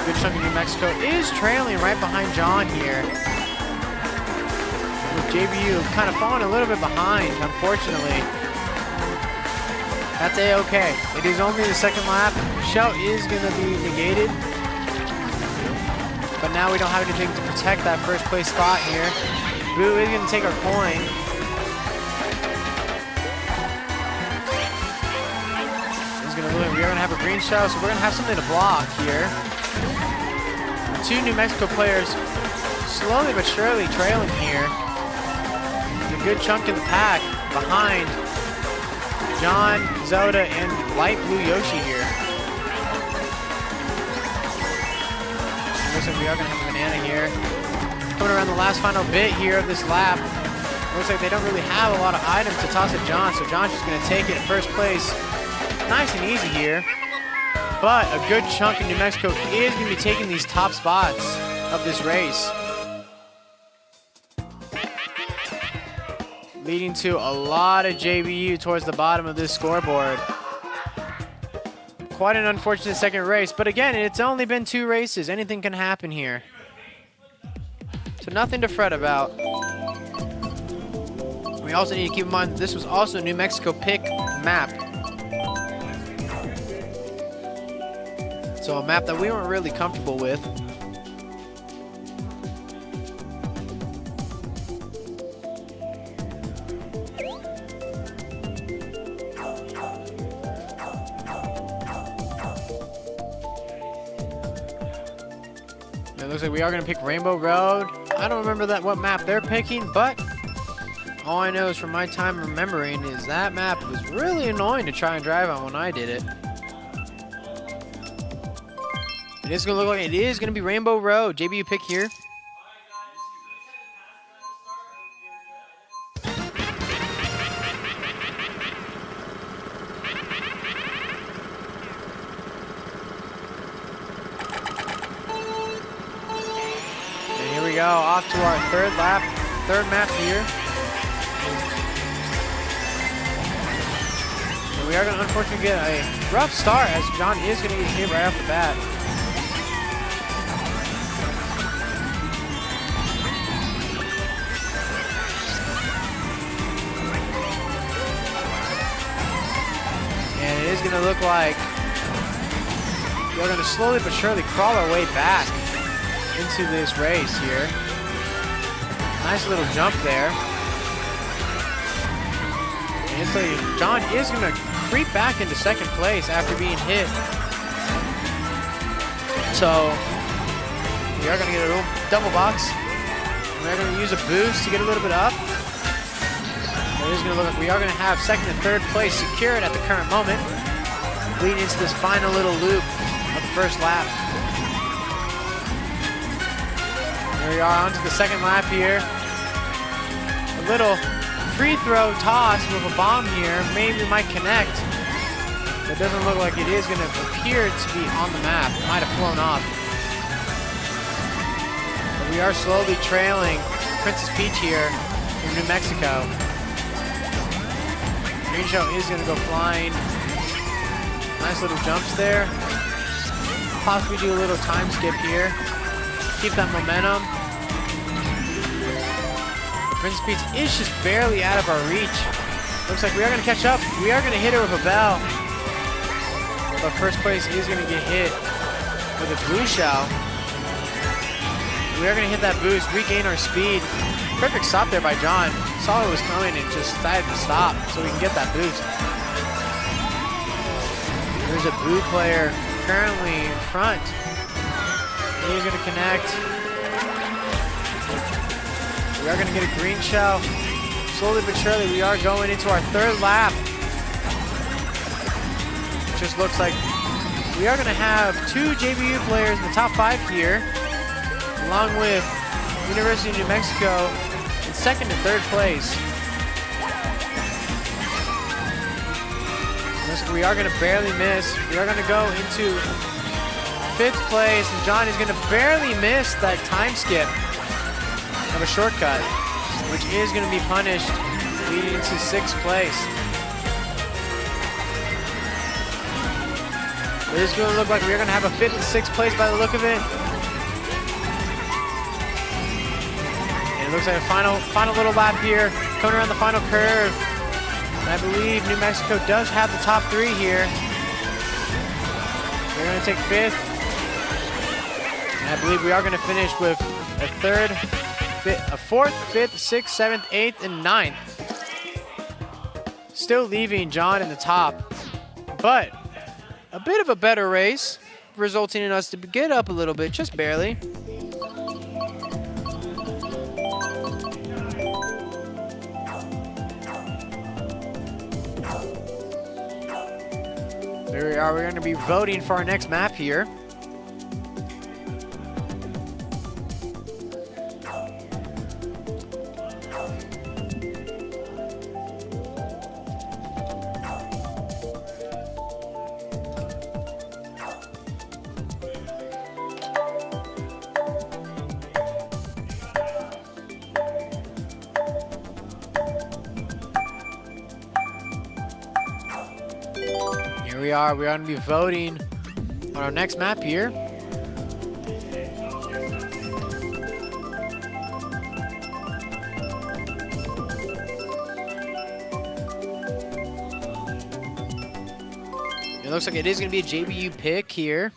Good chunk of New Mexico is trailing right behind John here. With JBU kind of falling a little bit behind, unfortunately. That's A-okay. It is only the second lap. Shell is going to be negated. But now we don't have anything to protect that first place spot here. Boo is going to take our coin. We're going to have a green shell, so we're going to have something to block here. The 2 New Mexico players slowly but surely trailing here. A good chunk in the pack behind John, Zoda, and light blue Yoshi here. Looks like we are going to have a banana here. Coming around the last final bit here of this lap. Looks like they don't really have a lot of items to toss at John, so John's just going to take it in first place. Nice and easy here, but a good chunk in New Mexico is going to be taking these top spots of this race, leading to a lot of JBU towards the bottom of this scoreboard. Quite an unfortunate second race, but again, it's only been 2 races. Anything can happen here, so nothing to fret about. We also need to keep in mind that this was also a New Mexico pick map. So a map that we weren't really comfortable with. It looks like we are going to pick Rainbow Road. I don't remember what map they're picking, but all I know is from my time remembering is that map was really annoying to try and drive on when I did it. It is going to look like it is going to be Rainbow Road. JBU pick here. And here we go, off to our third map here. And we are going to unfortunately get a rough start as John is going to get hit right off the bat. And it is going to look like we we're going to slowly but surely crawl our way back into this race here. Nice little jump there. And so John is going to creep back into second place after being hit. So we are going to get a little double box. We're going to use a boost to get a little bit up. It is going to look like we are going to have second and third place secured at the current moment, leading into this final little loop of the first lap. Here we are onto the second lap here. A little free throw toss with a bomb here. Maybe might connect. But it doesn't look like it is going to appear to be on the map. It might have flown off. But we are slowly trailing Princess Peach here in New Mexico. Green Show is going to go flying. Nice little jumps there. Possibly do a little time skip here. Keep that momentum. Princess Peach is just barely out of our reach. Looks like we are going to catch up. We are going to hit her with a bell. But first place is going to get hit with a blue shell. We are going to hit that boost, regain our speed. Perfect stop there by John. Saw it was coming and just decided to stop so we can get that boost. There's a blue player currently in front. He's going to connect. We are going to get a green shell. Slowly but surely, we are going into our third lap. It just looks like we are going to have 2 JBU players in the top 5 here, along with University of New Mexico in second and third place. We are going to barely miss. We are going to go into 5th place, and John is going to barely miss that time skip of a shortcut, which is going to be punished, leading into 6th place. It is going to look like we're going to have a 5th and 6th place by the look of it. And it looks like a final little lap here, coming around the final curve. And I believe New Mexico does have the top 3 here. They're going to take 5th. And I believe we are going to finish with a 3rd, 4th, 5th, 6th, 7th, 8th, and 9th. Still leaving John in the top. But a bit of a better race, resulting in us to get up a little bit, just barely. There we are. We're going to be voting for our next map here. We are going to be voting on our next map here. It looks like it is going to be a JBU pick here.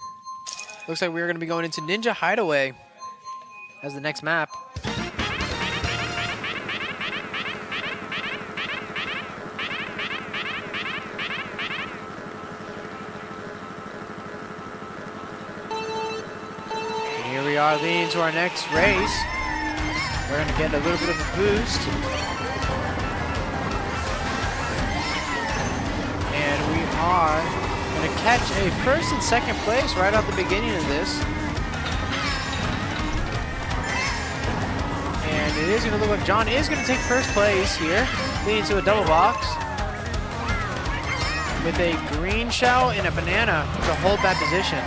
Looks like we're going to be going into Ninja Hideaway as the next map. We are leading to our next race. We're going to get a little bit of a boost. And we are going to catch a 1st and 2nd place right off the beginning of this. And it is going to look like John is going to take 1st place here, leading to a double box with a green shell and a banana to hold that position.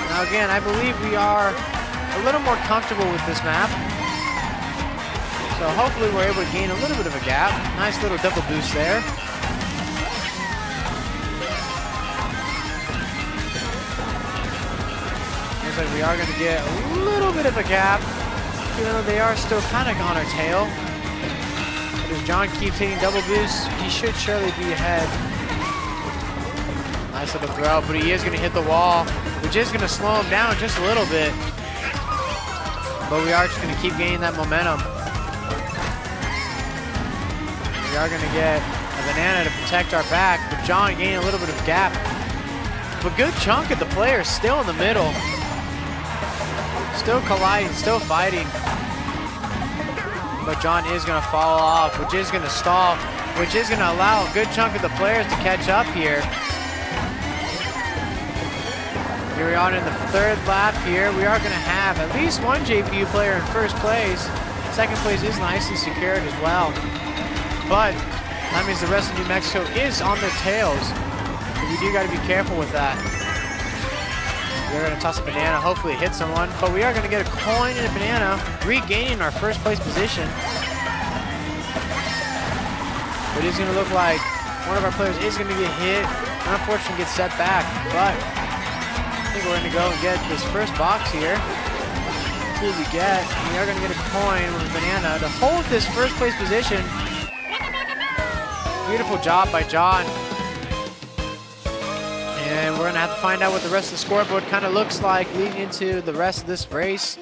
Now again, I believe we are a little more comfortable with this map. So hopefully we're able to gain a little bit of a gap. Nice little double boost there. Looks like we are going to get a little bit of a gap, even though they are still kind of on our tail. But as John keeps hitting double boosts, he should surely be ahead Nice little throw, but he is going to hit the wall, which is going to slow him down just a little bit. But we are just going to keep gaining that momentum. We are going to get a banana to protect our back, but John gaining a little bit of gap. But good chunk of the players still in the middle. Still colliding, still fighting. But John is going to fall off, which is going to stall, which is going to allow a good chunk of the players to catch up here. Here we are in the third lap here. We are going to have at least one JBU player in first place. Second place is nicely secured as well. But that means the rest of New Mexico is on their tails. So we do got to be careful with that. We're going to toss a banana, hopefully hit someone. But we are going to get a coin and a banana, regaining our first place position. It is going to look like one of our players is going to get hit. And unfortunately get set back. But I think we're going to go and get this first box here. See what we get. We are going to get a coin with a banana to hold this first place position. Beautiful job by John. And we're going to have to find out what the rest of the scoreboard kind of looks like leading into the rest of this race.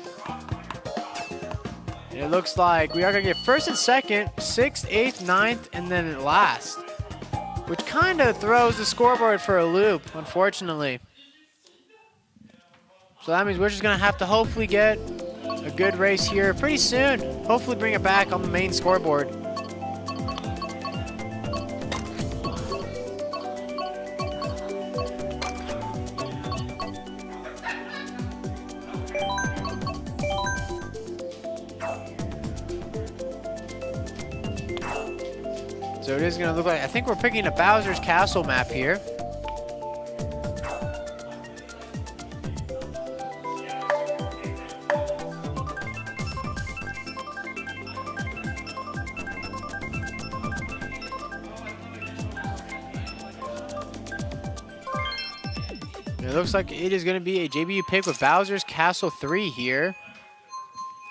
And it looks like we are going to get first and second, 6th, 8th, 9th, and then last. Which kind of throws the scoreboard for a loop, unfortunately. So that means we're just going to have to hopefully get a good race here pretty soon. Hopefully bring it back on the main scoreboard. So it is going to look like, I think we're picking a Bowser's Castle map here. It looks like it is going to be a JBU pick with Bowser's Castle 3 here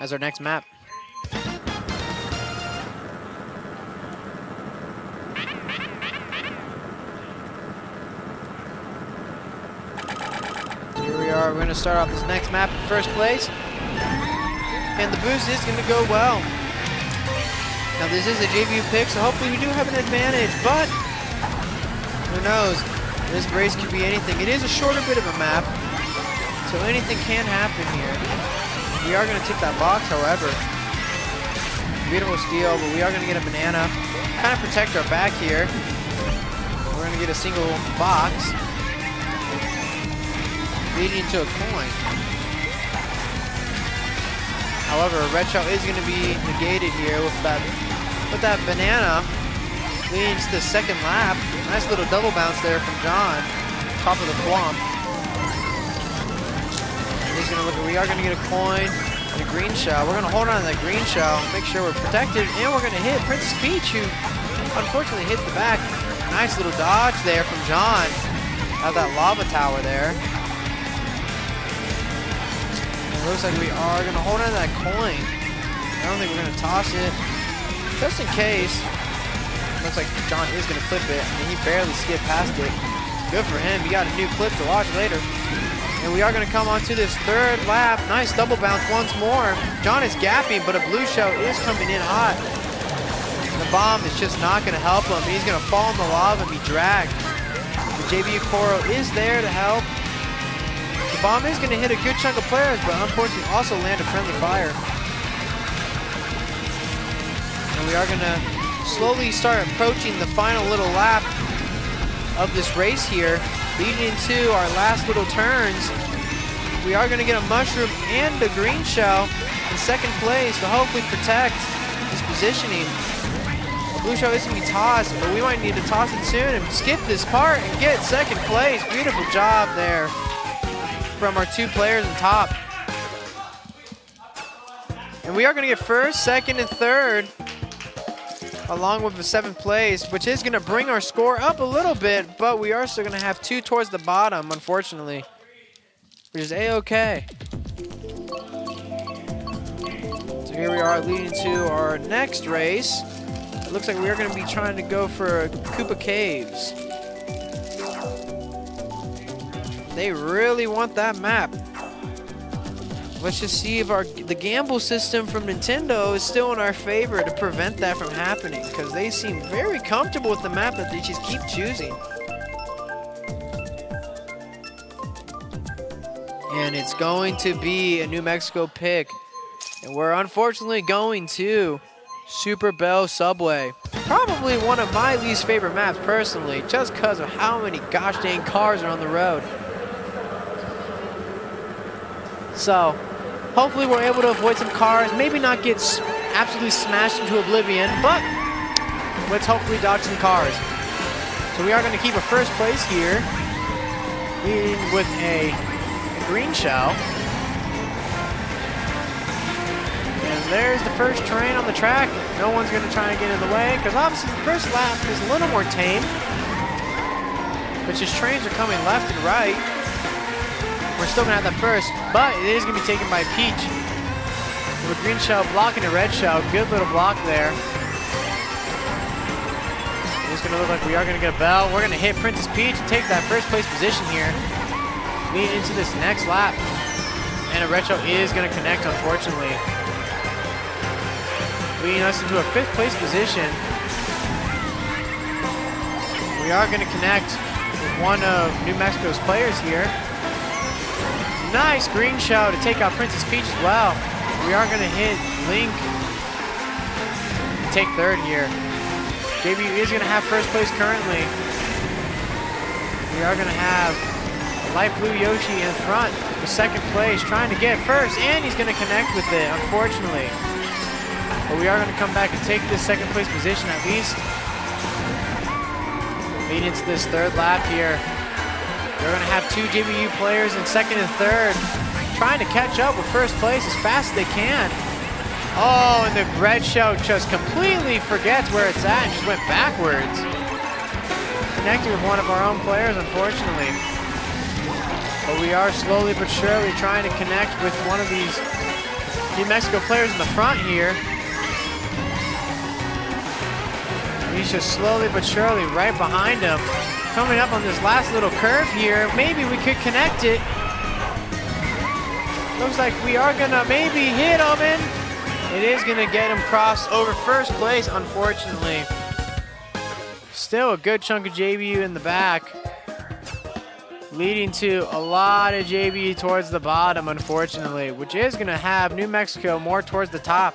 as our next map. Here we are. We're going to start off this next map in first place. And the boost is going to go well. Now this is a JBU pick, so hopefully we do have an advantage, but who knows? This race could be anything. It is a shorter bit of a map, so anything can happen here. We are going to take that box, however. Beautiful steal, but we are going to get a banana. Kind of protect our back here. We're going to get a single box, leading to a coin. However, a red shell is going to be negated here with that banana. Leading to the second lap. Nice little double bounce there from John. Top of the clump. He's gonna look. We are gonna get a coin and a green shell. We're gonna hold on to that green shell, make sure we're protected, and we're gonna hit Princess Peach, who unfortunately hit the back. Nice little dodge there from John. Out of that lava tower there. It looks like we are gonna hold on to that coin. I don't think we're gonna toss it, just in case. Looks like John is going to clip it, and he barely skipped past it. Good for him. He got a new clip to watch later. And we are going to come on to this third lap. Nice double bounce once more. John is gapping, but a blue shell is coming in hot. The bomb is just not going to help him. He's going to fall in the lava and be dragged. The JBU Coral is there to help. The bomb is going to hit a good chunk of players, but unfortunately also land a friendly fire. And we are going to slowly start approaching the final little lap of this race here, leading into our last little turns. We are going to get a mushroom and a green shell in second place to hopefully protect this positioning. The blue shell is going to be tossed, but we might need to toss it soon and skip this part and get second place. Beautiful job there from our two players on top. And we are going to get first, second, and third, along with the 7th place, which is going to bring our score up a little bit, but we are still going to have 2 towards the bottom, unfortunately, which is A-okay. So here we are leading to our next race. It looks like we are going to be trying to go for Koopa Caves. They really want that map. Let's just see if the gamble system from Nintendo is still in our favor to prevent that from happening, because they seem very comfortable with the map that they just keep choosing. And it's going to be a New Mexico pick. And we're unfortunately going to Super Bell Subway. Probably one of my least favorite maps personally, just because of how many gosh dang cars are on the road. So, hopefully we're able to avoid some cars, maybe not get absolutely smashed into oblivion, but let's hopefully dodge some cars. So we are going to keep a first place here, leading with a green shell. And there's the first train on the track. No one's going to try and get in the way, because obviously the first lap is a little more tame, but just trains are coming left and right. We're still going to have that first, but it is going to be taken by Peach. With a green shell blocking a red shell. Good little block there. It's going to look like we are going to get a bell. We're going to hit Princess Peach and take that first place position here, leading into this next lap. And a red shell is going to connect, unfortunately, leading us into a 5th place position. We are going to connect with one of New Mexico's players here. Nice green shell to take out Princess Peach as well. We are going to hit Link and take 3rd here. JBU is going to have 1st place currently. We are going to have a light blue Yoshi in front with 2nd place, trying to get 1st, and he's going to connect with it, unfortunately. But we are going to come back and take this 2nd place position at least. Leading into this 3rd lap here. We're going to have 2 JBU players in 2nd and 3rd, trying to catch up with 1st place as fast as they can. Oh, and the red shell just completely forgets where it's at and just went backwards. Connecting with one of our own players, unfortunately. But we are slowly but surely trying to connect with one of these New Mexico players in the front here. He's just slowly but surely right behind him. Coming up on this last little curve here. Maybe we could connect it. Looks like we are gonna maybe hit him, and it is gonna get him crossed over 1st place, unfortunately. Still a good chunk of JBU in the back, leading to a lot of JBU towards the bottom, unfortunately, which is gonna have New Mexico more towards the top,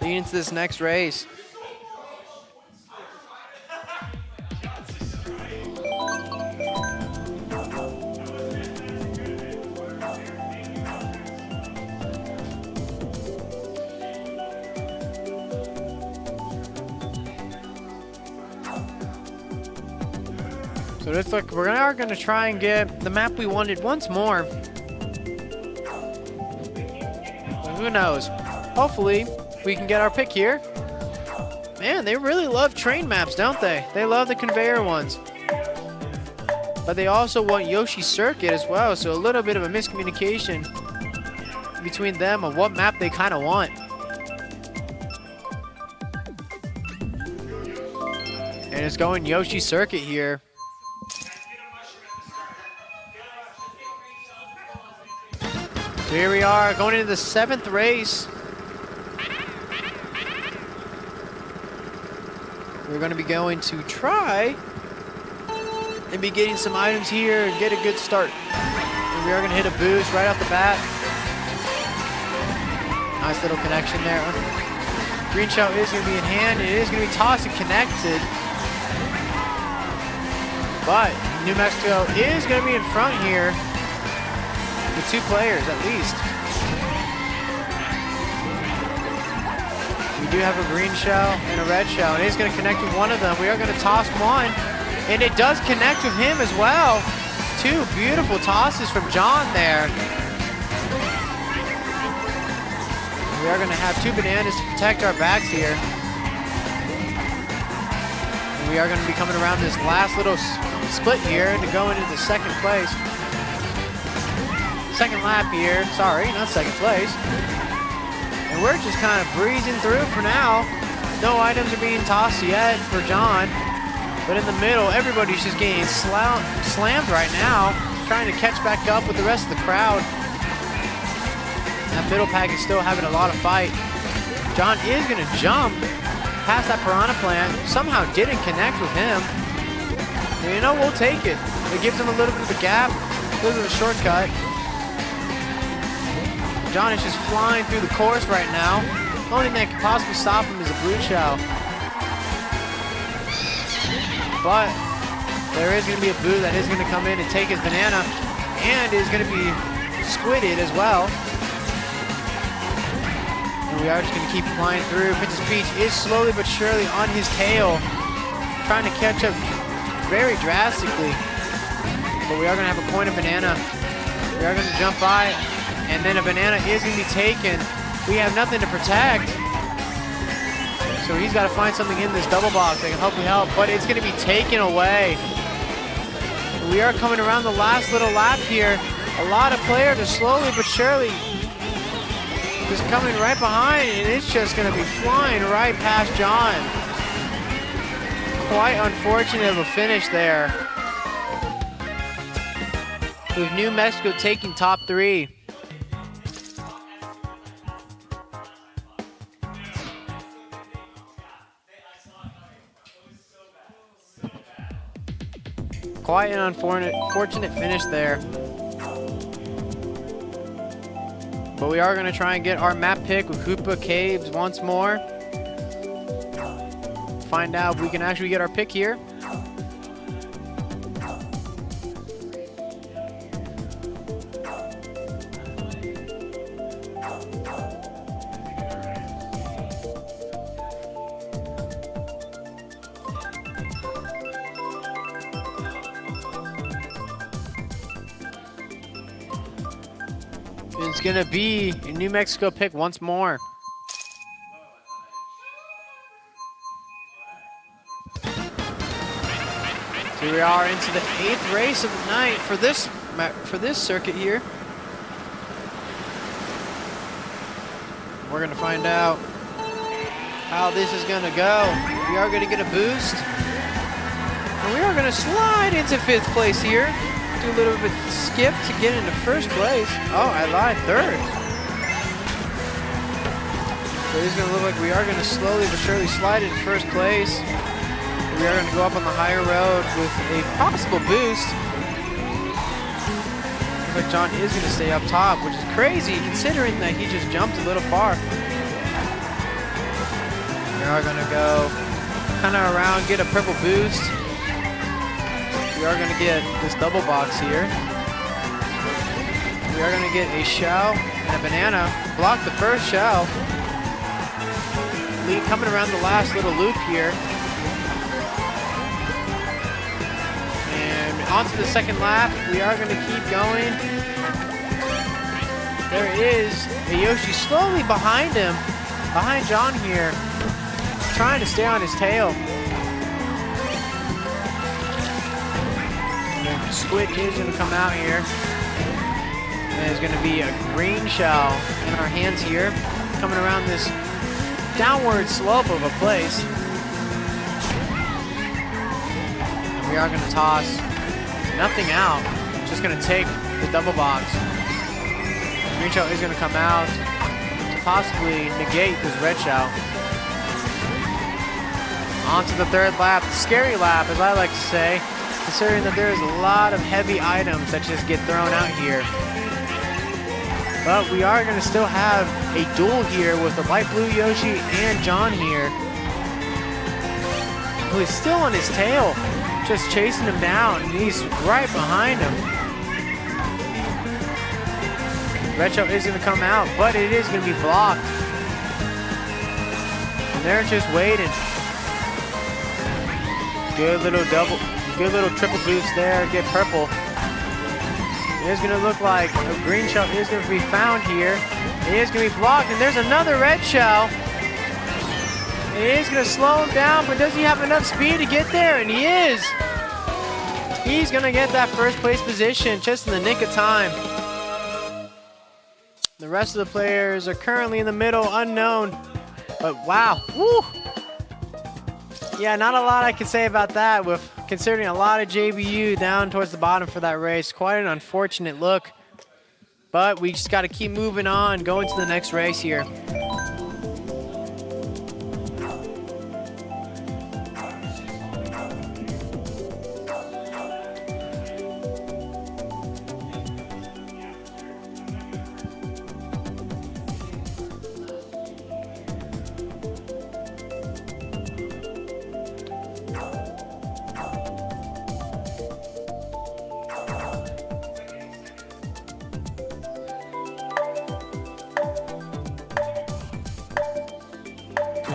leading into this next race. So it looks like we are going to try and get the map we wanted once more. But who knows? Hopefully, we can get our pick here. Man, they really love train maps, don't they? They love the conveyor ones. But they also want Yoshi Circuit as well, so a little bit of a miscommunication between them on what map they kind of want. And it's going Yoshi Circuit here. So here we are, going into the 7th race. We're going to be going to try and be getting some items here and get a good start. And we are going to hit a boost right off the bat. Nice little connection there. Green shell is going to be in hand. It is going to be tossed and connected. But New Mexico is going to be in front here with 2 players at least. We do have a green shell and a red shell. It is going to connect with one of them. We are going to toss one, and it does connect with him as well. 2 beautiful tosses from John there. We are going to have 2 bananas to protect our backs here. And we are going to be coming around this last little split here to go into the 2nd place. 2nd lap here. Sorry, not 2nd place. And we're just kind of breezing through for now. No items are being tossed yet for John. But in the middle, everybody's just getting slammed right now. trying to catch back up with the rest of the crowd. That middle pack is still having a lot of fight. John is going to jump past that piranha plant. Somehow didn't connect with him. And you know, we'll take it. It gives him a little bit of a gap, a little bit of a shortcut. John is just flying through the course right now. The only thing that could possibly stop him is a blue shell. But there is going to be a boo that is going to come in and take his banana and is going to be squidded as well. And we are just going to keep flying through. Princess Peach is slowly but surely on his tail, trying to catch up very drastically. But we are going to have a point of banana. We are going to jump by, and then a banana is going to be taken. We have nothing to protect. So he's got to find something in this double box that can hopefully help, but it's going to be taken away. We are coming around the last little lap here. A lot of players are slowly but surely just coming right behind, and it's just going to be flying right past John. Quite unfortunate of a finish there. With New Mexico taking top 3. Quite an unfortunate finish there. But we are going to try and get our map pick with Hoopa Caves once more. Find out if we can actually get our pick here. It's gonna be a New Mexico pick once more. Here we are into the 8th race of the night for this circuit here. We're gonna find out how this is gonna go. We are gonna get a boost, and we are gonna slide into 5th place here. Do a little bit of a skip to get into 1st place. Oh, I lied, 3rd. So it's gonna look like we are gonna slowly but surely slide into 1st place. We are gonna go up on the higher road with a possible boost. Looks like John is gonna stay up top, which is crazy considering that he just jumped a little far. We are gonna go kind of around, get a purple boost. We are going to get this double box here. We are going to get a shell and a banana. Block the first shell. Lead coming around the last little loop here. And onto the 2nd lap. We are going to keep going. There is a Yoshi slowly behind him. Behind John here. Trying to stay on his tail. Squid is going to come out here. And there's going to be a green shell in our hands here. Coming around this downward slope of a place. And we are going to toss nothing out. Just going to take the double box. The green shell is going to come out to possibly negate this red shell. On to the 3rd lap. Scary lap, as I like to say, considering that there is a lot of heavy items that just get thrown out here. But we are going to still have a duel here with the light blue Yoshi and John here, who is still on his tail, just chasing him down, and he's right behind him. Red shell is going to come out, but it is going to be blocked. And they're just waiting. Good little triple boost there, get purple. It is going to look like a green shell is going to be found here. It is going to be blocked, and there's another red shell. It is going to slow him down, but does he have enough speed to get there? And he is. He's going to get that 1st place position just in the nick of time. The rest of the players are currently in the middle, unknown. But wow, woo! Yeah, not a lot I can say about that with considering a lot of JBU down towards the bottom for that race. Quite an unfortunate look. But we just got to keep moving on, going to the next race here.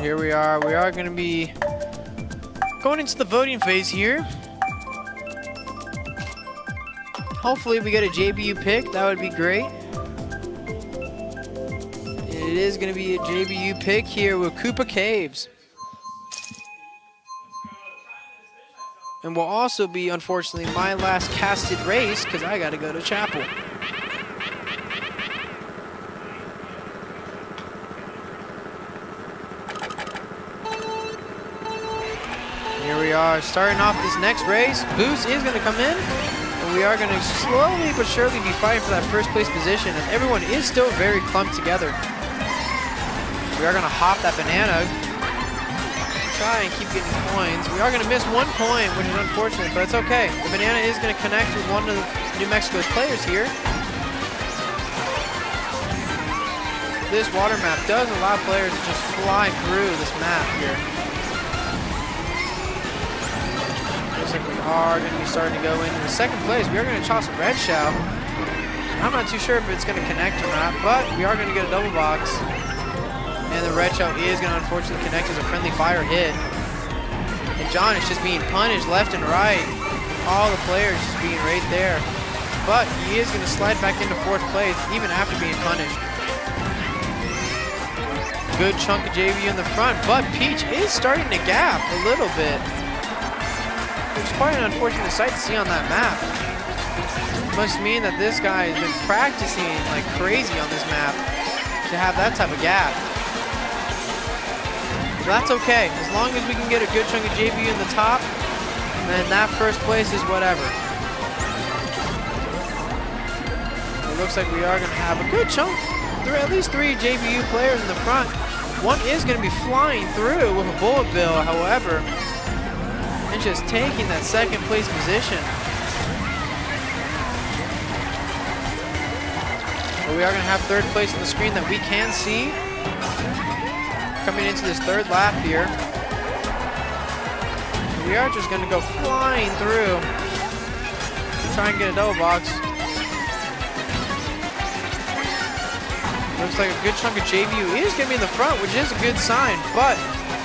Here we are going to be going into the voting phase here. Hopefully we get a JBU pick, that would be great. It is going to be a JBU pick here with Koopa Caves. And will also be, unfortunately, my last casted race because I got to go to chapel. Here we are, starting off this next race. Boost is going to come in, and we are going to slowly but surely be fighting for that first place position, and everyone is still very clumped together. We are going to hop that banana, try and keep getting points. We are going to miss 1 point, which is unfortunate, but it's okay. The banana is going to connect with one of New Mexico's players here. This water map does allow players to just fly through this map here. Looks like we are going to be starting to go into the second place. We are going to toss a red shell. I'm not too sure if it's going to connect or not, but we are going to get a double box. And the red shell is going to unfortunately connect as a friendly fire hit. And John is just being punished left and right. All the players just being right there. But he is going to slide back into 4th place even after being punished. Good chunk of JBU in the front, but Peach is starting to gap a little bit. Which is quite an unfortunate sight to see on that map. Must mean that this guy has been practicing like crazy on this map to have that type of gap. But that's okay. As long as we can get a good chunk of JBU in the top, then that first place is whatever. It looks like we are going to have a good chunk. There are at least 3 JBU players in the front. One is going to be flying through with a bullet bill, however, and just taking that 2nd place position. But we are going to have 3rd place on the screen that we can see. Coming into this 3rd lap here. We are just going to go flying through to try and get a double box. Looks like a good chunk of JBU is going to be in the front, which is a good sign. But,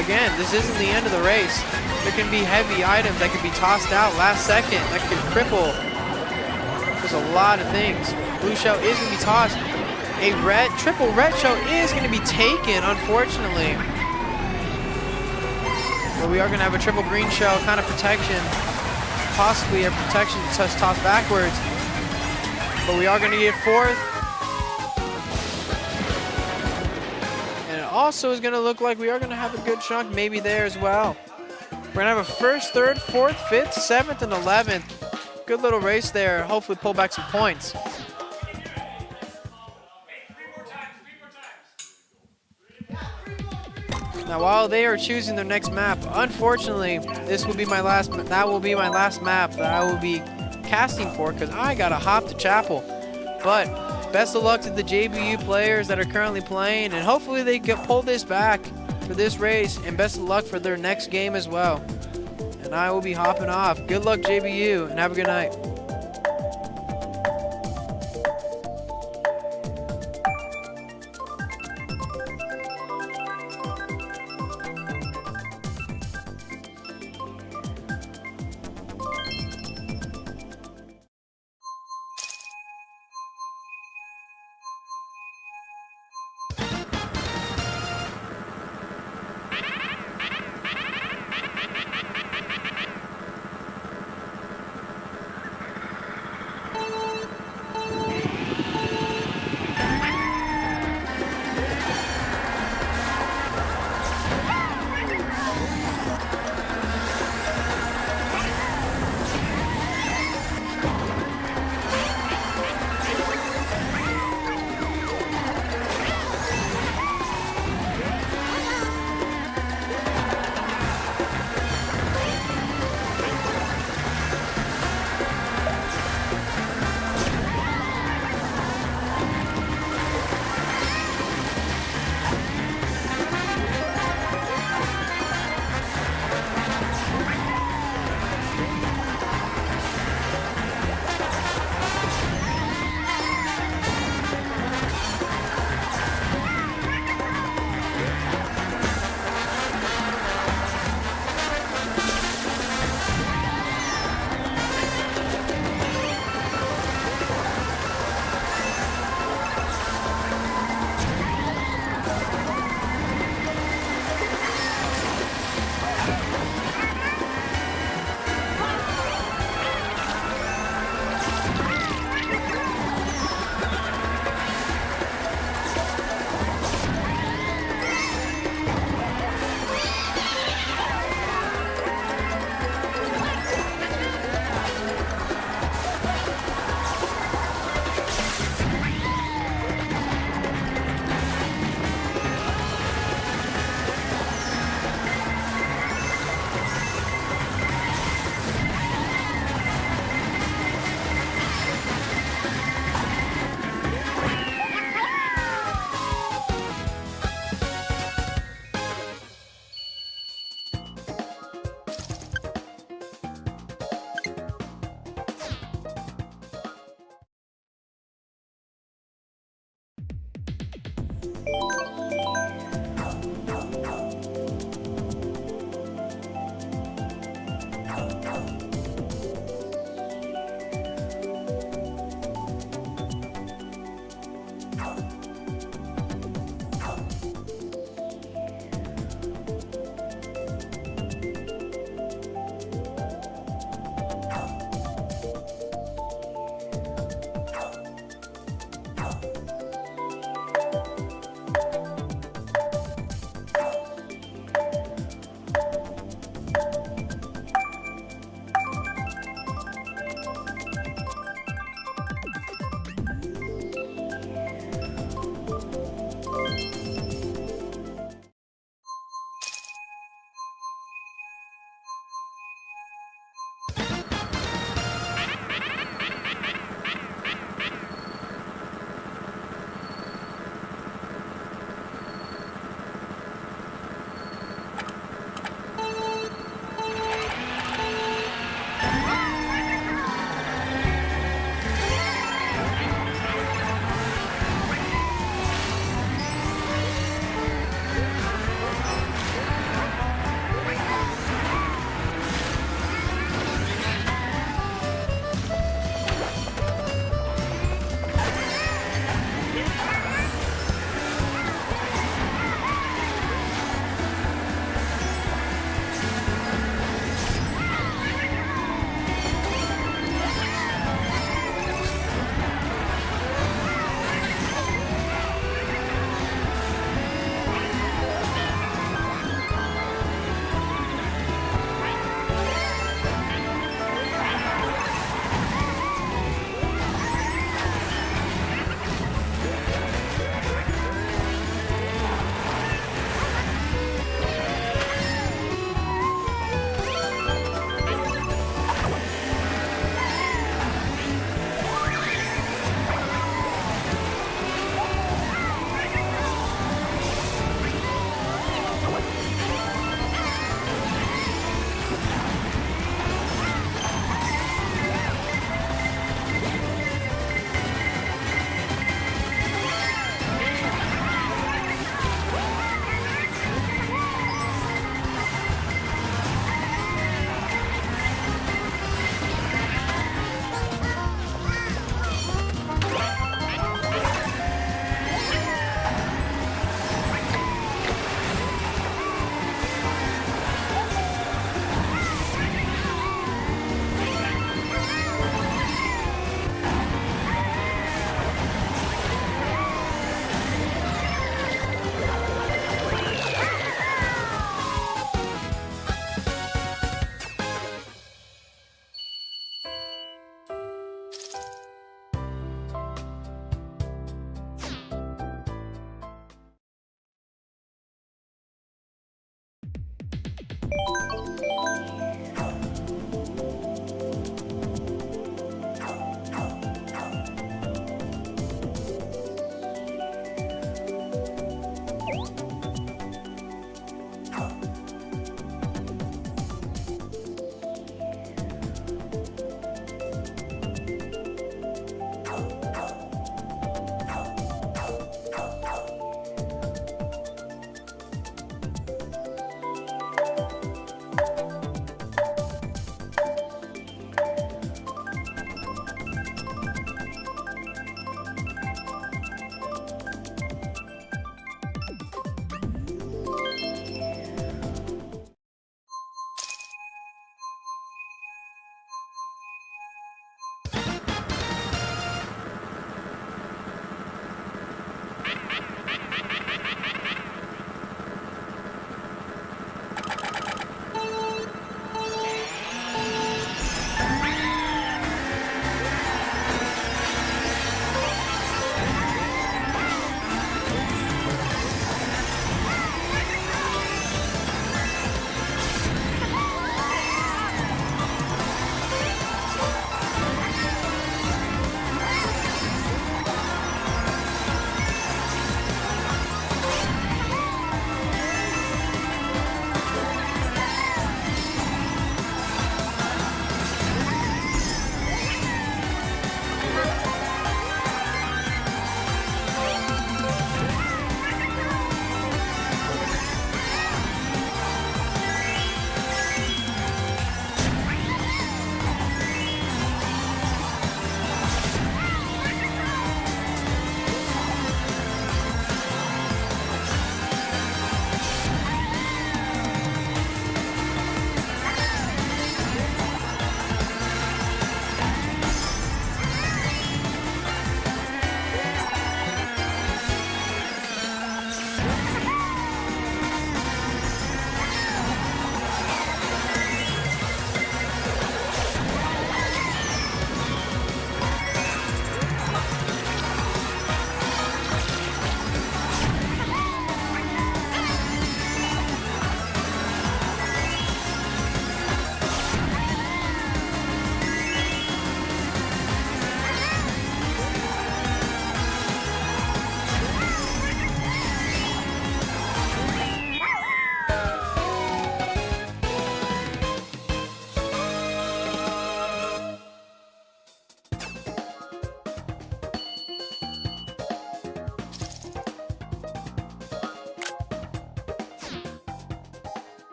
again, this isn't the end of the race. There can be heavy items that can be tossed out last second. That could cripple. There's a lot of things. Blue shell is going to be tossed. A triple red shell is going to be taken, unfortunately. But we are going to have a triple green shell kind of protection. Possibly a protection to toss backwards. But we are going to get 4th. And it also is going to look like we are going to have a good chunk maybe there as well. We're going to have a 1st, 3rd, 4th, 5th, 7th, and 11th. Good little race there. Hopefully pull back some points. Now, while they are choosing their next map, unfortunately, this will be my last. That will be my last map that I will be casting for because I gotta hop to chapel. But best of luck to the JBU players that are currently playing, and hopefully they can pull this back for this race. And best of luck for their next game as well. And I will be hopping off. Good luck, JBU, and have a good night.